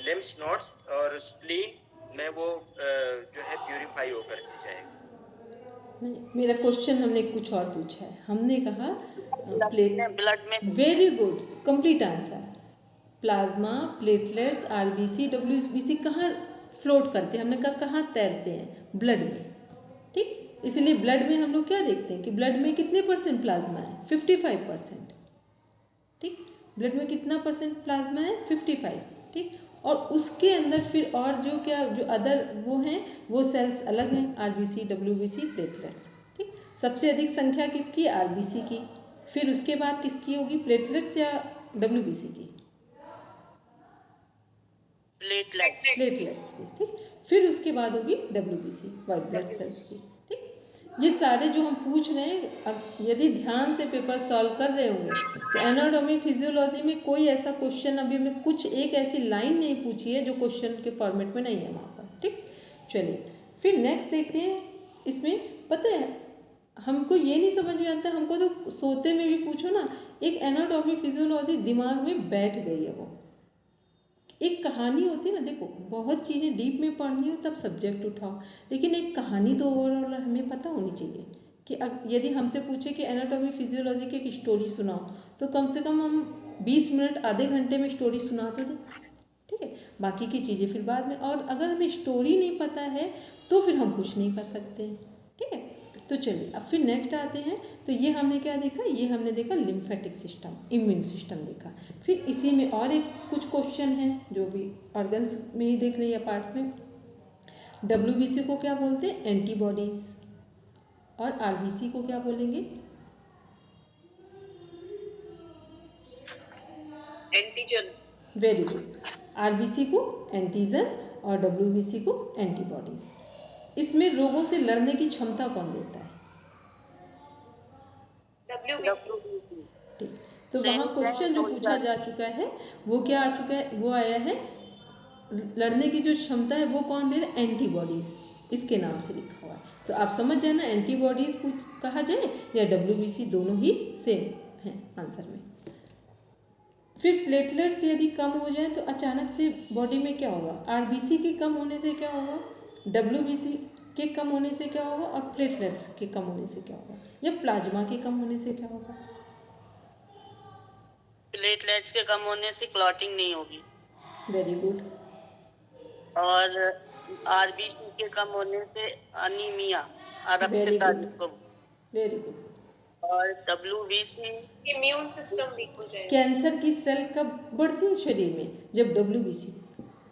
लिम्स नोड्स और स्प्लीन में वो जो है प्यूरिफाई होकर के जाएगा। नहीं, मेरा क्वेश्चन हमने कुछ और पूछा है, हमने कहा ब्लड में। Very good, complete answer. Plasma, platelets, RBC, WBC कहाँ फ्लोट करते हैं, हमने कहा कहाँ तैरते हैं, ब्लड में, ठीक। इसलिए ब्लड में हम लोग क्या देखते हैं कि ब्लड में कितने % प्लाज्मा है, 55%, ठीक। ब्लड में कितना % प्लाज्मा है, 55, ठीक। और उसके अंदर फिर और जो अदर वो हैं, वो सेल्स अलग हैं, RBC, WBC, प्लेटलेट्स, ठीक। सबसे अधिक संख्या किसकी, RBC की, फिर उसके बाद किसकी होगी, प्लेटलेट्स या WBC की? प्लेटलेट्स की, ठीक। फिर उसके बाद होगी WBC, वाइट ब्लड सेल्स की, ठीक। ये सारे जो हम पूछ रहे हैं, यदि ध्यान से पेपर सॉल्व कर रहे होंगे तो एनाटॉमी फिजियोलॉजी में कोई ऐसा क्वेश्चन, अभी हमने कुछ एक ऐसी लाइन नहीं पूछी है जो क्वेश्चन के फॉर्मेट में नहीं है वहाँ पर, ठीक। चलिए फिर नेक्स्ट देखते हैं। इसमें पता है हमको ये नहीं समझ में आता, हमको तो सोते में भी पूछो ना, एक एनाटॉमी फिजियोलॉजी दिमाग में बैठ गई है वो, एक कहानी होती है ना, देखो बहुत चीज़ें डीप में पढ़नी हो तब सब्जेक्ट उठाओ, लेकिन एक कहानी तो ओवरऑल हमें पता होनी चाहिए कि यदि हमसे पूछे कि एनाटॉमी फिजियोलॉजी की एक स्टोरी सुनाओ, तो कम से कम हम 20 मिनट आधे घंटे में स्टोरी सुना तो दें, ठीक है। बाकी की चीज़ें फिर बाद में, और अगर हमें स्टोरी नहीं पता है तो फिर हम कुछ नहीं कर सकते हैं, ठीक है। तो चलिए अब फिर नेक्स्ट आते हैं। तो ये हमने क्या देखा, ये हमने देखा लिम्फेटिक सिस्टम, इम्यून सिस्टम देखा। फिर इसी में और एक कुछ क्वेश्चन हैं जो भी ऑर्गन्स में ही देख लें या पार्ट्स में। WBC को क्या बोलते हैं, एंटीबॉडीज, और RBC को क्या बोलेंगे, एंटीजन। Very good. RBC को एंटीजन और WBC को एंटीबॉडीज। इसमें रोगों से लड़ने की क्षमता कौन देता है, WBC। ठीक। तो वहाँ क्वेश्चन जो पूछा जा चुका है वो क्या आ चुका है, वो आया है लड़ने की जो क्षमता है वो कौन दे रहा है, एंटीबॉडीज, इसके नाम से लिखा हुआ है। तो आप समझ जाए ना, एंटीबॉडीज कहा जाए या WBC, दोनों ही सेम हैं आंसर में। फिर प्लेटलेट्स यदि कम हो जाए तो अचानक से बॉडी में क्या होगा, RBC के कम होने से क्या होगा, WBC के कम होने से क्या होगा, और प्लेटलेट्स के कम होने से क्या होगा, या प्लाज्मा के कम होने से क्या होगा। प्लेटलेट्स के कम होने से क्लॉटिंग नहीं होगी, वेरी गुड। और आरबीसी के कम होने से अनीमिया, वेरी अरक्तता गुड, जिसको, वेरी गुड। और WBC इम्यून सिस्टम वीक हो जाएगा। कैंसर की सेल कब बढ़ती है शरीर में, जब WBC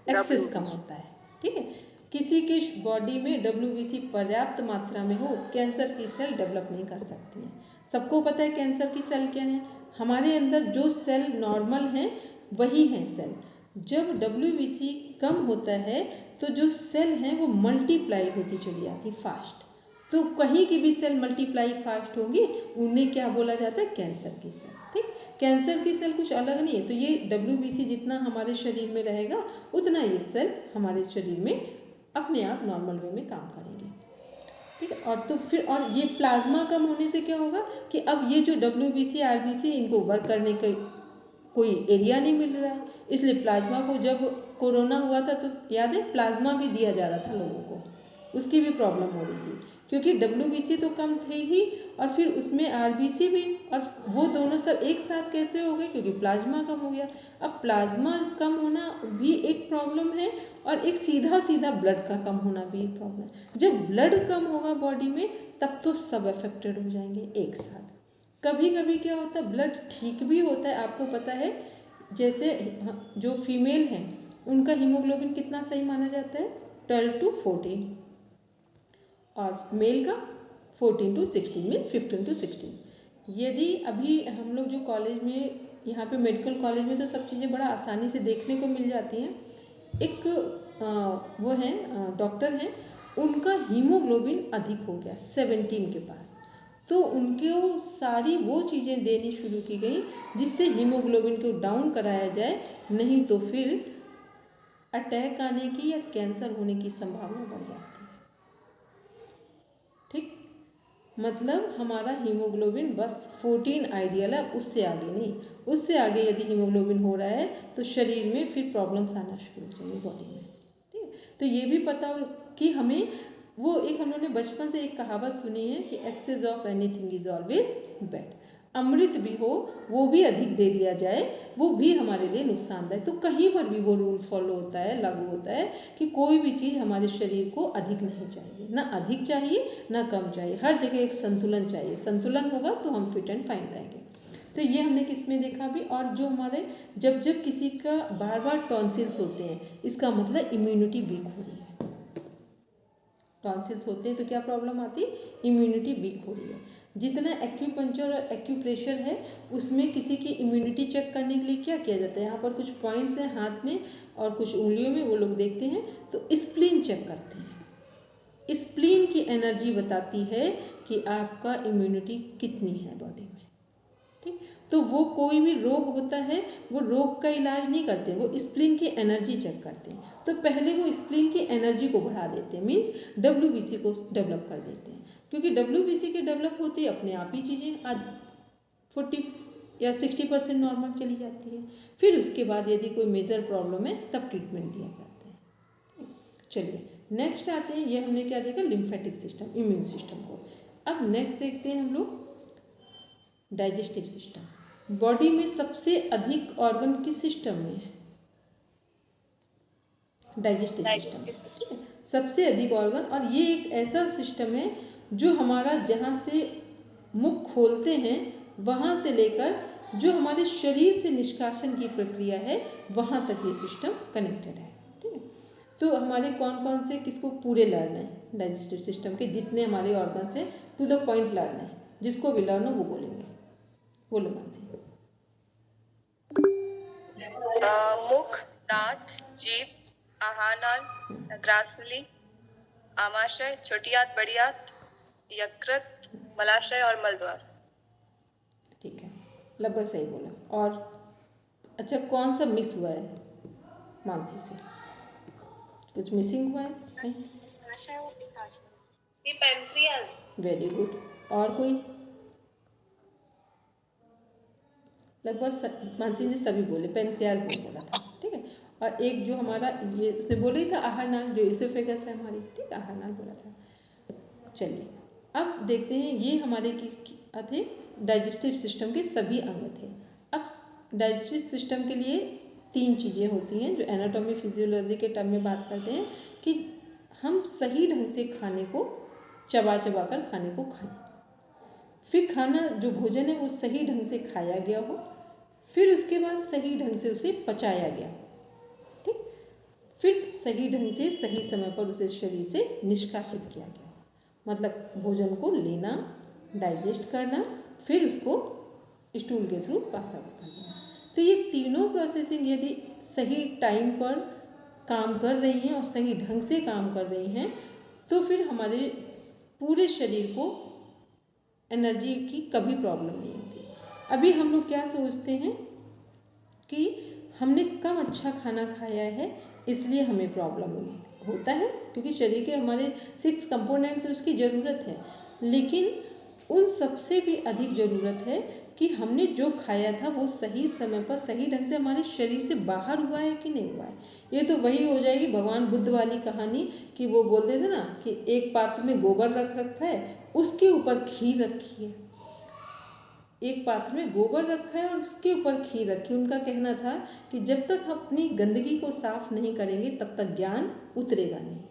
एक्सेस कम WBC होता है, ठीक है। किसी के बॉडी में WBC पर्याप्त मात्रा में हो, कैंसर की सेल डेवलप नहीं कर सकती हैं। सबको पता है कैंसर की सेल क्या है, हमारे अंदर जो सेल नॉर्मल हैं वही हैं सेल। जब WBC कम होता है तो जो सेल हैं वो मल्टीप्लाई होती चली जाती फास्ट, तो कहीं की भी सेल मल्टीप्लाई फास्ट होंगी, उन्हें क्या बोला जाता है, कैंसर की सेल, ठीक। कैंसर की सेल कुछ अलग नहीं है। तो ये WBC जितना हमारे शरीर में रहेगा उतना ये सेल हमारे शरीर में अपने आप नॉर्मल वे में काम करेंगे, ठीक है। और तो फिर और ये प्लाज्मा कम होने से क्या होगा कि अब ये जो WBC RBC इनको वर्क करने का कोई एरिया नहीं मिल रहा है, इसलिए प्लाज्मा को, जब कोरोना हुआ था तो याद है प्लाज्मा भी दिया जा रहा था लोगों को, उसकी भी प्रॉब्लम हो रही थी, क्योंकि WBC तो कम थे ही और फिर उसमें RBC भी, और वो दोनों सब एक साथ कैसे हो गए, क्योंकि प्लाज्मा कम हो गया। अब प्लाज्मा कम होना भी एक प्रॉब्लम है और एक सीधा सीधा ब्लड का कम होना भी एक प्रॉब्लम है। जब ब्लड कम होगा बॉडी में तब तो सब अफेक्टेड हो जाएंगे एक साथ। कभी कभी क्या होता है, ब्लड ठीक भी होता है, आपको पता है, जैसे जो फीमेल हैं उनका हीमोग्लोबिन कितना सही माना जाता है, 12 to 14, और मेल का 14 to 16 में 15 to 16। यदि अभी हम लोग जो कॉलेज में, यहाँ पे मेडिकल कॉलेज में तो सब चीज़ें बड़ा आसानी से देखने को मिल जाती हैं। एक वो हैं डॉक्टर हैं, उनका हीमोग्लोबिन अधिक हो गया 17 के पास, तो उनको सारी वो चीज़ें देनी शुरू की गई जिससे हीमोग्लोबिन को डाउन कराया जाए, नहीं तो फिर अटैक आने की या कैंसर होने की संभावना बढ़ जाती है, ठीक। मतलब हमारा हीमोग्लोबिन बस 14 आइडियल है, उससे आगे नहीं। उससे आगे यदि हीमोग्लोबिन हो रहा है तो शरीर में फिर प्रॉब्लम्स आना शुरू हो जाएंगी बॉडी में, ठीक। तो ये भी पता हो कि हमें वो, एक हम लोगों ने बचपन से एक कहावत सुनी है कि excess of anything is always bad. अमृत भी हो वो भी अधिक दे दिया जाए वो भी हमारे लिए नुकसानदायक। तो कहीं पर भी वो रूल फॉलो होता है, लागू होता है कि कोई भी चीज़ हमारे शरीर को अधिक नहीं चाहिए, ना अधिक चाहिए ना कम चाहिए, हर जगह एक संतुलन चाहिए। संतुलन होगा तो हम फिट एंड फाइन रहेंगे। तो ये हमने किस में देखा भी। और जो हमारे जब जब किसी का बार बार टॉन्सिल्स होते हैं, इसका मतलब इम्यूनिटी वीक हो रही है। टॉन्सिल्स होते हैं तो क्या प्रॉब्लम आती है, इम्यूनिटी वीक हो रही है। जितना एक्यूपंक्चर और एक्यूप्रेशर है उसमें किसी की इम्यूनिटी चेक करने के लिए क्या किया जाता है, यहाँ पर कुछ पॉइंट्स हैं हाथ में और कुछ उंगलियों में, वो लोग देखते हैं तो स्प्लीन चेक करते हैं। स्प्लीन की एनर्जी बताती है कि आपका इम्यूनिटी कितनी है बॉडी में, ठीक। तो वो कोई भी रोग होता है वो रोग का इलाज नहीं करते, वो स्प्लीन की एनर्जी चेक करते हैं। तो पहले वो स्प्लीन की एनर्जी को बढ़ा देते हैं, मीन्स WBC को डेवलप कर देते हैं, क्योंकि WBC के डेवलप होते ही अपने आप ही चीज़ें या 60% नॉर्मल चली जाती है। फिर उसके बाद यदि कोई मेजर प्रॉब्लम है तब ट्रीटमेंट दिया जाता है। चलिए नेक्स्ट आते हैं, ये हमने क्या देखा, लिम्फेटिक सिस्टम, इम्यून सिस्टम को। अब नेक्स्ट देखते हैं हम लोग डाइजेस्टिव सिस्टम। बॉडी में सबसे अधिक ऑर्गन किस सिस्टम में है? डाइजेस्टिव सिस्टम सबसे अधिक ऑर्गन। और ये एक ऐसा सिस्टम है जो हमारा जहाँ से मुख खोलते हैं वहाँ से लेकर जो हमारे शरीर से निष्कासन की प्रक्रिया है वहाँ तक ये सिस्टम कनेक्टेड है। ठीक है, तो हमारे कौन कौन से किसको पूरे लर्न है डाइजेस्टिव सिस्टम के, जितने हमारे ऑर्गन्स हैं टू द पॉइंट लर्न है, जिसको भी लर्न हो वो बोलेंगे। बोलो मानसी। मुख, दांत, जीभ, आहारनाल, ग्रासनली, आमाशय, छोटी आंत, बड़ी आंत, यकृत, मलाशय और मलद्वार। ठीक है, लगभग सही बोला। और अच्छा कौन सा मिस हुआ है मानसी से? कुछ मिसिंग हुआ है कहीं? पैनक्रियाज। Very good. और कोई? लगभग मानसी ने सभी बोले, पेनक्रियाज नहीं बोला था। ठीक है, और एक जो हमारा ये उसने बोला ही था आहार नाल, जो इसोफेगस है हमारी, ठीक, आहार नाल बोला था। चलिए अब देखते हैं, ये हमारे किस थे, डाइजेस्टिव सिस्टम के सभी अंग थे। अब डाइजेस्टिव सिस्टम के लिए 3 चीज़ें होती हैं जो एनाटॉमी फिजियोलॉजी के टर्म में बात करते हैं कि हम सही ढंग से खाने को चबा चबा कर खाने को खाएं, फिर खाना जो भोजन है वो सही ढंग से खाया गया हो, फिर उसके बाद सही ढंग से उसे पचाया गया, ठीक, फिर सही ढंग से सही समय पर उसे शरीर से निष्कासित किया गया। मतलब भोजन को लेना, डाइजेस्ट करना, फिर उसको स्टूल के थ्रू पास आउट करना। तो ये तीनों प्रोसेसिंग यदि सही टाइम पर काम कर रही हैं और सही ढंग से काम कर रही हैं तो फिर हमारे पूरे शरीर को एनर्जी की कभी प्रॉब्लम नहीं होती। अभी हम लोग क्या सोचते हैं कि हमने कम अच्छा खाना खाया है इसलिए हमें प्रॉब्लम होता है, क्योंकि शरीर के हमारे 6 कंपोनेंट्स है, उसकी ज़रूरत है, लेकिन उन सबसे भी अधिक ज़रूरत है कि हमने जो खाया था वो सही समय पर सही ढंग से हमारे शरीर से बाहर हुआ है कि नहीं हुआ है। ये तो वही हो जाएगी भगवान बुद्ध वाली कहानी कि वो बोलते थे ना कि एक पात्र में गोबर रख रखा है, उसके ऊपर खीर रखी है। एक पात्र में गोबर रखा है और उसके ऊपर खीर रखी। उनका कहना था कि जब तक हम अपनी गंदगी को साफ नहीं करेंगे तब तक ज्ञान उतरेगा नहीं।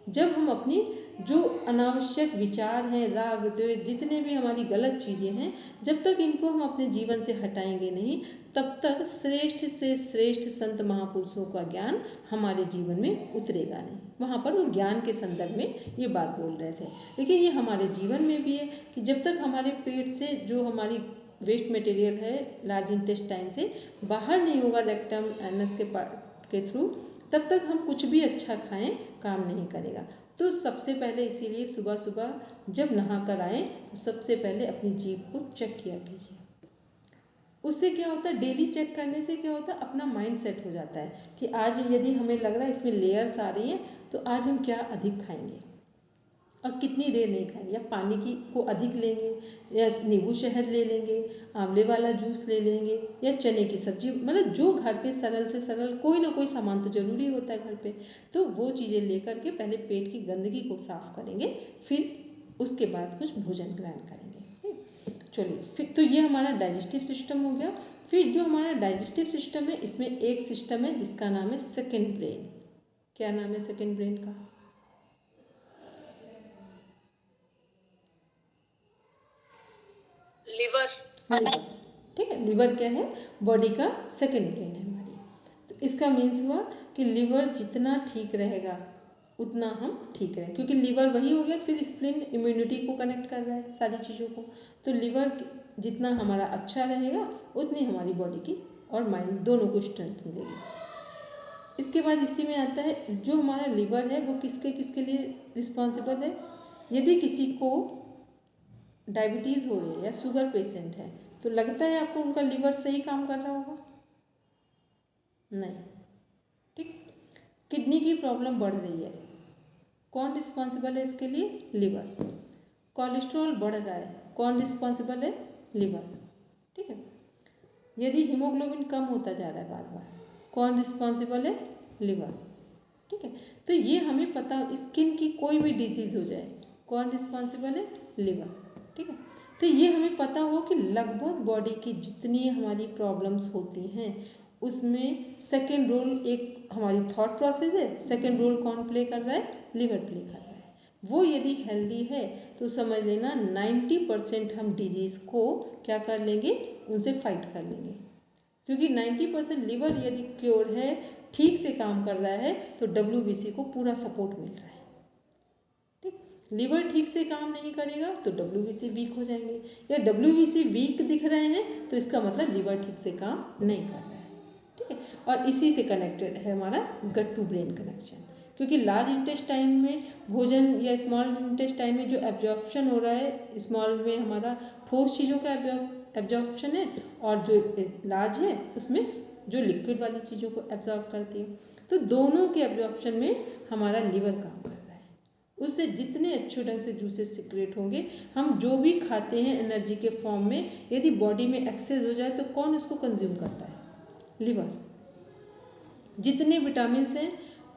जब हम अपनी जो अनावश्यक विचार हैं, राग द्वेष, जितने भी हमारी गलत चीज़ें हैं, जब तक इनको हम अपने जीवन से हटाएंगे नहीं तब तक श्रेष्ठ से श्रेष्ठ संत महापुरुषों का ज्ञान हमारे जीवन में उतरेगा नहीं। वहाँ पर वो ज्ञान के संदर्भ में ये बात बोल रहे थे। लेकिन ये हमारे जीवन में भी है कि जब तक हमारे पेट से जो हमारी वेस्ट मटेरियल है लार्ज इंटेस्टाइन से बाहर नहीं होगा रेक्टम एनस के थ्रू, तब तक हम कुछ भी अच्छा खाएं काम नहीं करेगा। तो सबसे पहले इसीलिए सुबह सुबह जब नहा कर आएँ तो सबसे पहले अपनी जीभ को चेक किया कीजिए। उससे क्या होता है, डेली चेक करने से क्या होता है, अपना माइंड सेट हो जाता है कि आज यदि हमें लग रहा है इसमें लेयर्स आ रही हैं तो आज हम क्या अधिक खाएंगे और कितनी देर नहीं खाएंगे, या पानी की को अधिक लेंगे, या नींबू शहद ले लेंगे, आंवले वाला जूस ले लेंगे, या चने की सब्जी, मतलब जो घर पे सरल से सरल कोई ना कोई सामान तो ज़रूरी होता है घर पे, तो वो चीज़ें लेकर के पहले पेट की गंदगी को साफ करेंगे, फिर उसके बाद कुछ भोजन ग्रहण करेंगे। चलिए फिर तो ये हमारा डाइजेस्टिव सिस्टम हो गया। फिर जो हमारा डाइजेस्टिव सिस्टम है इसमें एक सिस्टम है जिसका नाम है सेकेंड ब्रेन। क्या नाम है सेकेंड ब्रेन का? लिवर। लिवर, ठीक है। लिवर क्या है? बॉडी का सेकेंड ब्रेन है हमारी। तो इसका मीन्स हुआ कि लिवर जितना ठीक रहेगा उतना हम ठीक रहें, क्योंकि लिवर वही हो गया, फिर स्प्लीन इम्यूनिटी को कनेक्ट कर रहा है सारी चीज़ों को। तो लिवर जितना हमारा अच्छा रहेगा उतनी हमारी बॉडी की और माइंड दोनों को स्ट्रेंथ मिलेगी। इसके बाद इसी में आता है जो हमारा लिवर है वो किसके किसके लिए रिस्पॉन्सिबल है। यदि किसी को डायबिटीज़ हो रही है या शुगर पेशेंट है तो लगता है आपको उनका लिवर सही काम कर रहा होगा? नहीं, ठीक। किडनी की प्रॉब्लम बढ़ रही है, कौन रिस्पॉन्सिबल है इसके लिए? लिवर। कोलेस्ट्रॉल बढ़ रहा है, कौन रिस्पॉन्सिबल है? लिवर, ठीक है। यदि हीमोग्लोबिन कम होता जा रहा है बार बार, कौन रिस्पॉन्सिबल है? लिवर। ठीक है, तो ये हमें पता, स्किन की कोई भी डिजीज़ हो जाए कौन रिस्पॉन्सिबल है? लिवर। ठीक है, तो ये हमें पता हो कि लगभग बॉडी की जितनी हमारी प्रॉब्लम्स होती हैं उसमें सेकेंड रोल एक हमारी थॉट प्रोसेस है, सेकेंड रोल कौन प्ले कर रहा है? लिवर प्ले कर रहा है। वो यदि हेल्दी है तो समझ लेना 90% हम डिजीज़ को क्या कर लेंगे? उनसे फाइट कर लेंगे, क्योंकि 90% लिवर यदि क्योर है, ठीक से काम कर रहा है, तो WBC को पूरा सपोर्ट मिल रहा है। ठीक, लिवर ठीक से काम नहीं करेगा तो WBC वीक हो जाएंगे, या WBC वीक दिख रहे हैं तो इसका मतलब लिवर ठीक से काम नहीं कर रहा है। ठीक है, और इसी से कनेक्टेड है हमारा गट टू ब्रेन कनेक्शन, क्योंकि लार्ज इंटेस्टाइन में भोजन या स्मॉल इंटेस्टाइन में जो एब्जॉर्प्शन हो रहा है, स्मॉल में हमारा ठोस चीज़ों का एब्जॉर्प्शन है, और जो लार्ज है उसमें जो लिक्विड वाली चीज़ों को एब्जॉर्ब करती है। तो दोनों के एब्जॉर्प्शन में हमारा लिवर काम कर रहा है। उससे जितने अच्छे ढंग से जूसेस सिक्रेट होंगे, हम जो भी खाते हैं एनर्जी के फॉर्म में, यदि बॉडी में एक्सेस हो जाए तो कौन उसको कंज्यूम करता है? लिवर। जितने विटामिन हैं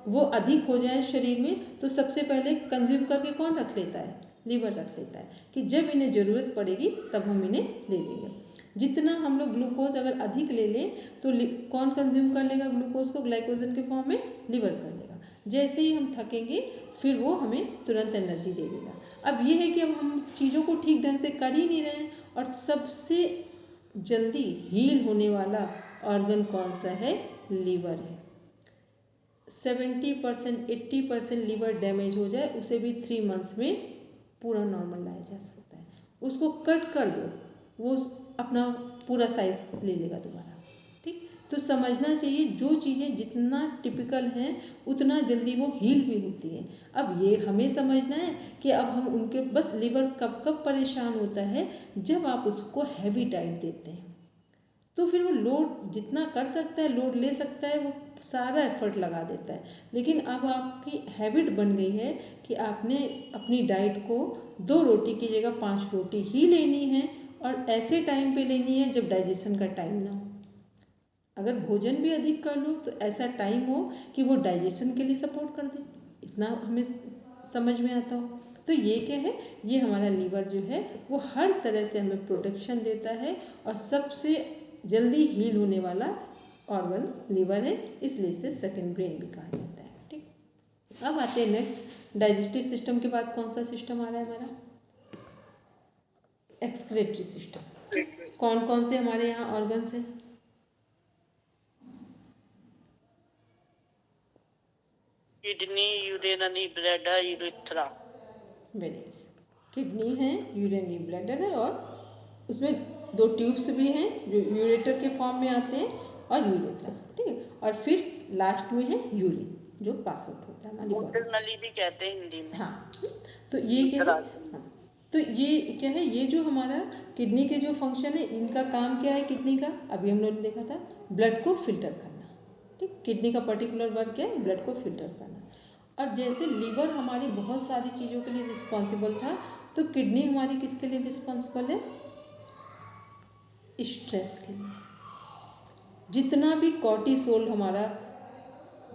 वो अधिक हो जाए शरीर में तो सबसे पहले कंज्यूम करके कौन रख लेता है? लिवर रख लेता है, कि जब इन्हें ज़रूरत पड़ेगी तब हम इन्हें दे देंगे। जितना हम लोग ग्लूकोज अगर अधिक ले लें तो कौन कंज्यूम कर लेगा ग्लूकोज को? ग्लाइकोजन के फॉर्म में लिवर कर लेगा। जैसे ही हम थकेंगे फिर वो हमें तुरंत एनर्जी दे देगा। अब ये है कि अब हम चीज़ों को ठीक ढंग से कर ही नहीं रहे हैं, और सबसे जल्दी हील होने वाला ऑर्गन कौन सा है? लिवर है। 70% 80% लिवर डैमेज हो जाए उसे भी 3 मंथ्स में पूरा नॉर्मल लाया जा सकता है। उसको कट कर दो, वो अपना पूरा साइज ले लेगा दोबारा। ठीक, तो समझना चाहिए जो चीज़ें जितना टिपिकल हैं उतना जल्दी वो हील भी होती हैं। अब ये हमें समझना है कि अब हम उनके बस लिवर कब कब परेशान होता है? जब आप उसको हैवी डाइट देते हैं, तो फिर वो लोड जितना कर सकता है, लोड ले सकता है, वो सारा एफर्ट लगा देता है। लेकिन अब आपकी हैबिट बन गई है कि आपने अपनी डाइट को 2 रोटी की जगह 5 रोटी ही लेनी है, और ऐसे टाइम पे लेनी है जब डाइजेशन का टाइम ना हो। अगर भोजन भी अधिक कर लो तो ऐसा टाइम हो कि वो डाइजेशन के लिए सपोर्ट कर दे, इतना हमें समझ में आता हो। तो ये क्या है? ये हमारा लीवर जो है वो हर तरह से हमें प्रोटेक्शन देता है, और सबसे जल्दी हील होने वाला ऑर्गन लिवर है, इसलिए इसे सेकंड ब्रेन भी कहा जाता है। ठीक, अब आते हैं नेक्स्ट, डाइजेस्टिव सिस्टम के बाद कौन सा सिस्टम आ रहा है हमारा? Excretory system. कौन कौन से हमारे यहाँ ऑर्गन्स हैं? Kidney, urinary bladder, urethra. Very, kidney है, यूरिनरी ब्लैडर है, और उसमें 2 ट्यूब्स भी हैं जो यूरेटर के फॉर्म में आते हैं, और यूरेथ्रा। ठीक है, और फिर लास्ट में है यूरिन जो पास आउट होता है हमारी बॉडी से। नली भी कहते हैं हिंदी में। हाँ, तो ये क्या है? हाँ, तो ये क्या है? ये जो हमारा किडनी के जो फंक्शन है, इनका काम क्या है किडनी का? अभी हम लोगों ने देखा था, ब्लड को फिल्टर करना। ठीक, किडनी का पर्टिकुलर वर्क क्या है? ब्लड को फिल्टर करना। और जैसे लीवर हमारी बहुत सारी चीज़ों के लिए रिस्पॉन्सिबल था, तो किडनी हमारी किसके लिए रिस्पॉन्सिबल है? स्ट्रेस के लिए। जितना भी कॉर्टिसोल हमारा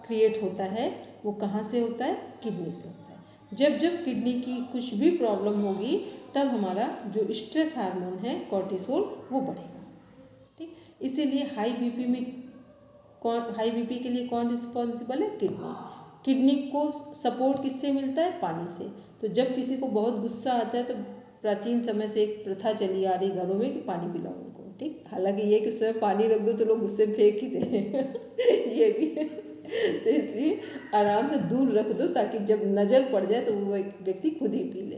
क्रिएट होता है वो कहाँ से होता है? किडनी से होता है। जब जब किडनी की कुछ भी प्रॉब्लम होगी तब हमारा जो स्ट्रेस हार्मोन है कॉर्टिसोल वो बढ़ेगा। ठीक, इसीलिए हाई बीपी के लिए कौन रिस्पॉन्सिबल है? किडनी। किडनी को सपोर्ट किससे मिलता है? पानी से। तो जब किसी को बहुत गुस्सा आता है तो प्राचीन समय से एक प्रथा चली आ रही घरों में कि पानी पिलाओ उनको। ठीक, हालांकि ये कि उसमें पानी रख दो तो लोग गुस्से में फेंक ही दे ये भी है। तो इसलिए आराम से दूर रख दो ताकि जब नज़र पड़ जाए तो वो व्यक्ति खुद ही पी ले।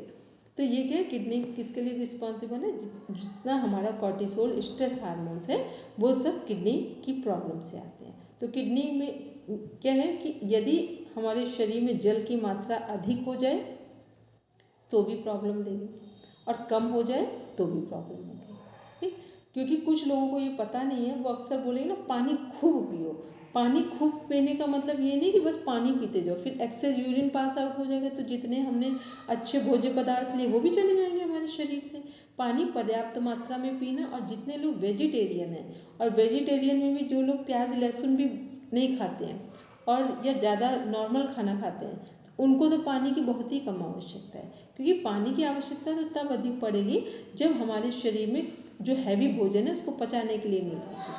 तो ये क्या है? किडनी किसके लिए रिस्पॉन्सिबल है? जितना हमारा कॉर्टिसोल स्ट्रेस हार्मोन्स है वो सब किडनी की प्रॉब्लम से आते हैं। तो किडनी में क्या है कि यदि हमारे शरीर में जल की मात्रा अधिक हो जाए तो भी प्रॉब्लम देगी, और कम हो जाए तो भी प्रॉब्लम होगी। ठीक, क्योंकि कुछ लोगों को ये पता नहीं है, वो अक्सर बोलेंगे ना पानी खूब पियो। पानी खूब पीने का मतलब ये नहीं कि बस पानी पीते जाओ, फिर एक्सेस यूरिन पास आउट हो जाएगा तो जितने हमने अच्छे भोज्य पदार्थ लिए वो भी चले जाएंगे हमारे हमारे शरीर से। पानी पर्याप्त मात्रा में पीना, और जितने लोग वेजिटेरियन हैं, और वेजिटेरियन में भी जो लोग प्याज लहसुन भी नहीं खाते हैं और या ज़्यादा नॉर्मल खाना खाते हैं, तो उनको तो पानी की बहुत ही कम आवश्यकता है, क्योंकि पानी की आवश्यकता तो तब अधिक पड़ेगी जब हमारे शरीर में जो हैवी भोजन है उसको पचाने के लिए नहीं लगेगी,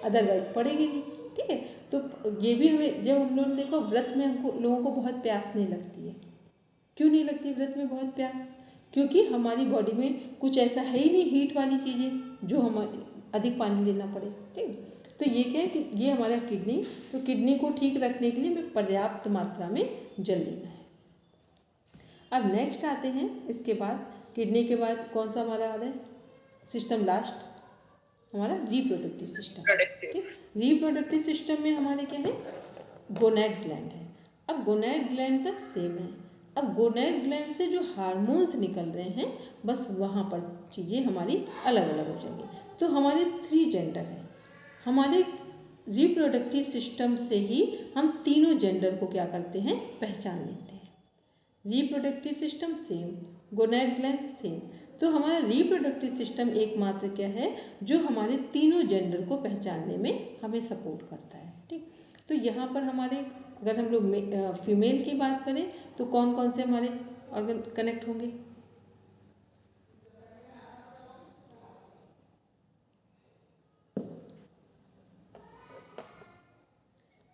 अदरवाइज पड़ेगी नहीं। ठीक है, तो ये भी हमें, जब हम लोगों ने देखो व्रत में हमको लोगों को बहुत प्यास नहीं लगती है। क्यों नहीं लगती व्रत में बहुत प्यास? क्योंकि हमारी बॉडी में कुछ ऐसा है ही नहीं हीट वाली चीज़ें जो हमें अधिक पानी लेना पड़े। ठीक, तो ये क्या है कि ये हमारा किडनी, तो किडनी को ठीक रखने के लिए हमें पर्याप्त मात्रा में जल लेना है। अब नेक्स्ट आते हैं, इसके बाद किडनी के बाद कौन सा हमारा आ रहा है सिस्टम लास्ट, हमारा रिप्रोडक्टिव सिस्टम। ठीक, रिप्रोडक्टिव सिस्टम में हमारे क्या है, गोनैड ग्लैंड है। अब गोनैड ग्लैंड तक सेम है। अब गोनैड ग्लैंड से जो हार्मोन्स निकल रहे हैं, बस वहाँ पर चीज़ें हमारी अलग अलग हो जाएंगी। तो हमारे 3 जेंडर हैं। हमारे रिप्रोडक्टिव सिस्टम से ही हम तीनों जेंडर को क्या करते हैं, पहचान लेते हैं। Reproductive system same, gonad gland same. तो हमारा रिप्रोडक्टिव सिस्टम एकमात्र क्या है जो हमारे तीनों जेंडर को पहचानने में हमें सपोर्ट करता है। ठीक, तो यहाँ पर हमारे, अगर हम लोग फीमेल की बात करें तो कौन कौन से हमारे ऑर्गन कनेक्ट होंगे?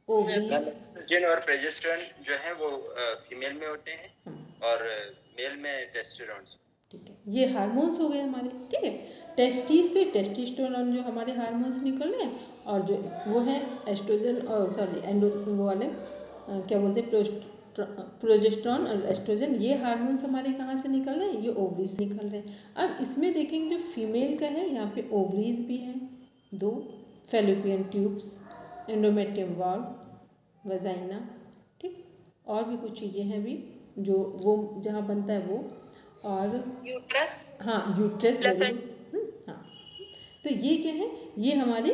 ओवरीज, एस्ट्रोजन और प्रोजेस्टेरोन जो है वो फीमेल में होते हैं और मेल में टेस्टोस्टेरोन। ठीक है, ये हार्मोन्स हो गए हमारे। ठीक है, टेस्टिस से टेस्टोस्टेरोन जो हमारे हार्मोन्स निकल रहे हैं, और जो वो है एस्ट्रोजन और एंडो वो वाले क्या बोलते हैं प्रोजेस्टेरोन और एस्ट्रोजन, ये हार्मोन्स हमारे कहाँ से निकल रहे हैं, ये ओवरीज से निकल रहे हैं। अब इसमें देखेंगे जो फीमेल का है, यहाँ पे ओवरीज भी हैं 2, fallopian tubes, endometrium valve, vagina. ठीक, और भी कुछ चीज़ें हैं भी जो वो जहाँ बनता है वो, और यूट्रस, हाँ यूट्रस, वेरी गुड। हाँ, तो ये क्या है, ये हमारे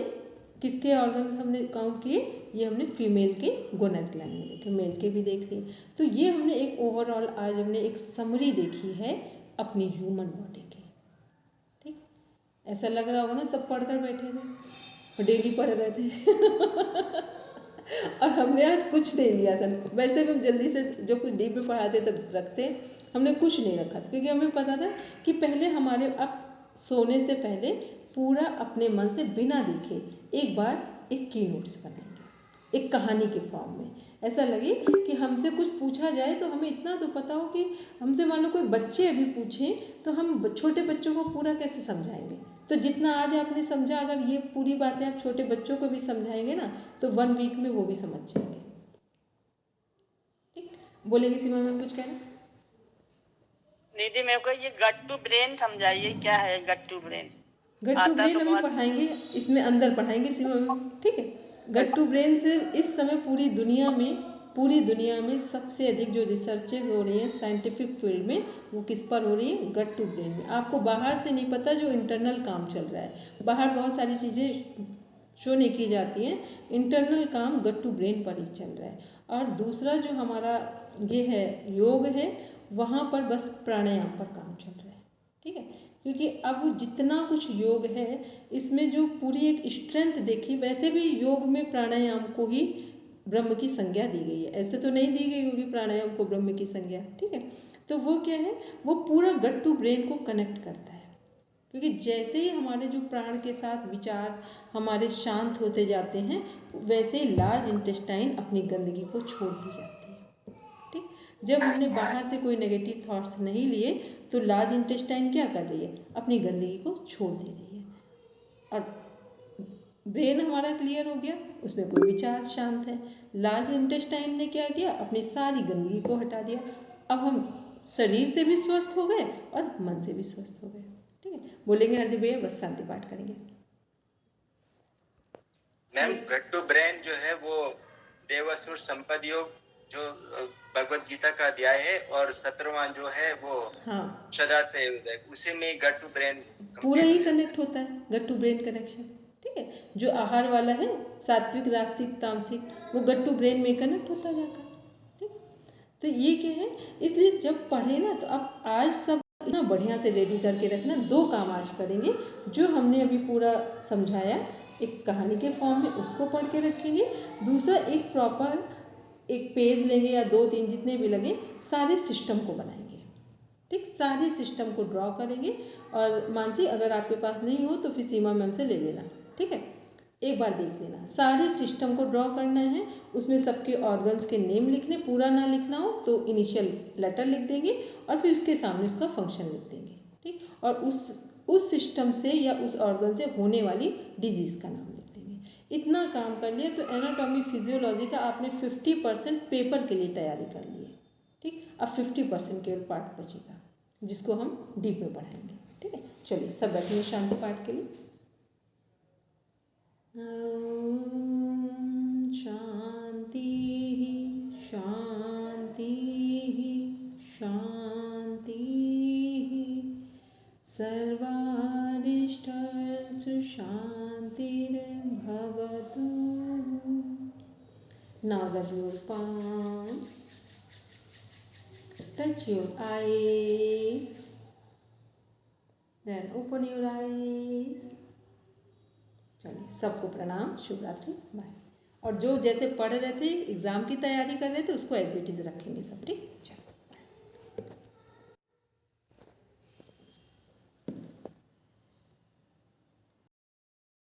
किसके ऑर्गन हमने काउंट किए, ये हमने फीमेल के गोनैड ग्लैंड में देखे, मेल के भी देख लिए। तो ये हमने एक ओवरऑल आज हमने एक समरी देखी है अपनी ह्यूमन बॉडी की। ठीक, ऐसा लग रहा होगा ना सब पढ़कर बैठे थे और डेली पढ़ रहे थे और हमने आज कुछ नहीं लिया था। वैसे भी हम जल्दी से जो कुछ डीप में पढ़ाते तब रखते, हमने कुछ नहीं रखा था, क्योंकि हमें पता था कि पहले हमारे, अब सोने से पहले पूरा अपने मन से बिना देखे एक बार एक की नोट्स बनाएंगे, एक कहानी के फॉर्म में। ऐसा लगे कि हमसे कुछ पूछा जाए तो हमें इतना तो पता हो कि हमसे मान लो कोई बच्चे अभी पूछें तो हम छोटे बच्चों को पूरा कैसे समझाएंगे। तो जितना आज आपने समझा, अगर ये पूरी बातें आप छोटे बच्चों को भी समझाएंगे ना, तो 1 वीक में वो भी समझ जाएंगे। ठीक, बोलेंगे सीमा मैम कुछ कहना? दीदी मेरे को ये गट टू ब्रेन समझाइए, क्या है gut to brain? Gut to brain अभी पढ़ाएंगे, इसमें अंदर पढ़ाएंगे सीमा मैम। ठीक है, गट टू ब्रेन से इस समय पूरी दुनिया में सबसे अधिक जो रिसर्चेज हो रही हैं साइंटिफिक फील्ड में, वो किस पर हो रही है, गट टू ब्रेन में। आपको बाहर से नहीं पता जो इंटरनल काम चल रहा है, बाहर बहुत सारी चीज़ें शो नहीं की जाती हैं, इंटरनल काम गट टू ब्रेन पर ही चल रहा है। और दूसरा जो हमारा ये है योग है, वहाँ पर बस प्राणायाम पर काम चल रहा है। ठीक है, क्योंकि अब जितना कुछ योग है इसमें जो पूरी एक स्ट्रेंथ देखी, वैसे भी योग में प्राणायाम को ही ब्रह्म की संज्ञा दी गई है, ऐसे तो नहीं दी गई होगी प्राणायाम को ब्रह्म की संज्ञा। ठीक है, तो वो क्या है, वो पूरा गट टू ब्रेन को कनेक्ट करता है, क्योंकि जैसे ही हमारे जो प्राण के साथ विचार हमारे शांत होते जाते हैं, वैसे ही लार्ज इंटेस्टाइन अपनी गंदगी को छोड़ दी जाती है। ठीक, जब हमने बाहर से कोई नेगेटिव थॉट्स नहीं लिए तो लार्ज इंटेस्टाइन क्या कर रही है, अपनी गंदगी को छोड़ दे रही है, और ब्रेन हमारा क्लियर हो गया, उसमें कोई विचार शांत है। लार्ज इंटेस्टाइन ने क्या किया, अपनी सारी गंदगी को हटा दिया। अब हम शरीर से भी स्वस्थ हो गए और मन से भी स्वस्थ हो गए। ठीक है, बोलेंगे हरदीप भैया, बस शांति पाठ करेंगे। मैम गट टू ब्रेन जो है वो देवासुर संपद योग जो भगवत गीता का अध्याय है, और 17वां जो है वो हाँ, सदाते उदय, उसी में गट टू ब्रेन पूरा ही कनेक्ट होता है, गट टू ब्रेन कनेक्शन। ठीक है, जो आहार वाला है सात्विक राजसिक तामसिक, वो गट टू ब्रेन में कनेक्ट होता जाकर। ठीक, तो ये क्या है, इसलिए जब पढ़े ना तो अब आज सब इतना बढ़िया से रेडी करके रखना। दो काम आज करेंगे, जो हमने अभी पूरा समझाया एक कहानी के फॉर्म में उसको पढ़ के रखेंगे, दूसरा एक प्रॉपर एक पेज लेंगे या 2-3 जितने भी लगे, सारे सिस्टम को बनाएंगे। ठीक, सारे सिस्टम को ड्रॉ करेंगे। और मानसी अगर आपके पास नहीं हो तो फिर सीमा मैम से ले लेना, ठीक है। एक बार देख लेना, सारे सिस्टम को ड्रॉ करना है, उसमें सबके ऑर्गन्स के नेम लिखने, पूरा ना लिखना हो तो इनिशियल लेटर लिख देंगे और फिर उसके सामने उसका फंक्शन लिख देंगे। ठीक, और उस सिस्टम से या उस ऑर्गन से होने वाली डिजीज़ का नाम लिख देंगे। इतना काम कर लिया तो एनाटॉमी फिजियोलॉजी का आपने 50% पेपर के लिए तैयारी कर ली है। ठीक, अब 50% केवल पाठ बचेगा जिसको हम डीप में पढ़ाएंगे। ठीक है, चलिए सब बैठिए शांति पाठ के लिए। शांति शांति शांति सर्वारिष्टस्तु शांतिर्भवतु। Now rub your palms, touch your eyes, then open your eyes। चलिए सबको प्रणाम, शुभ रात्रि, बाय। और जो जैसे पढ़ रहे थे एग्ज़ाम की तैयारी कर रहे थे उसको एज इट इज़ रखेंगे सब। ठीक, चलो।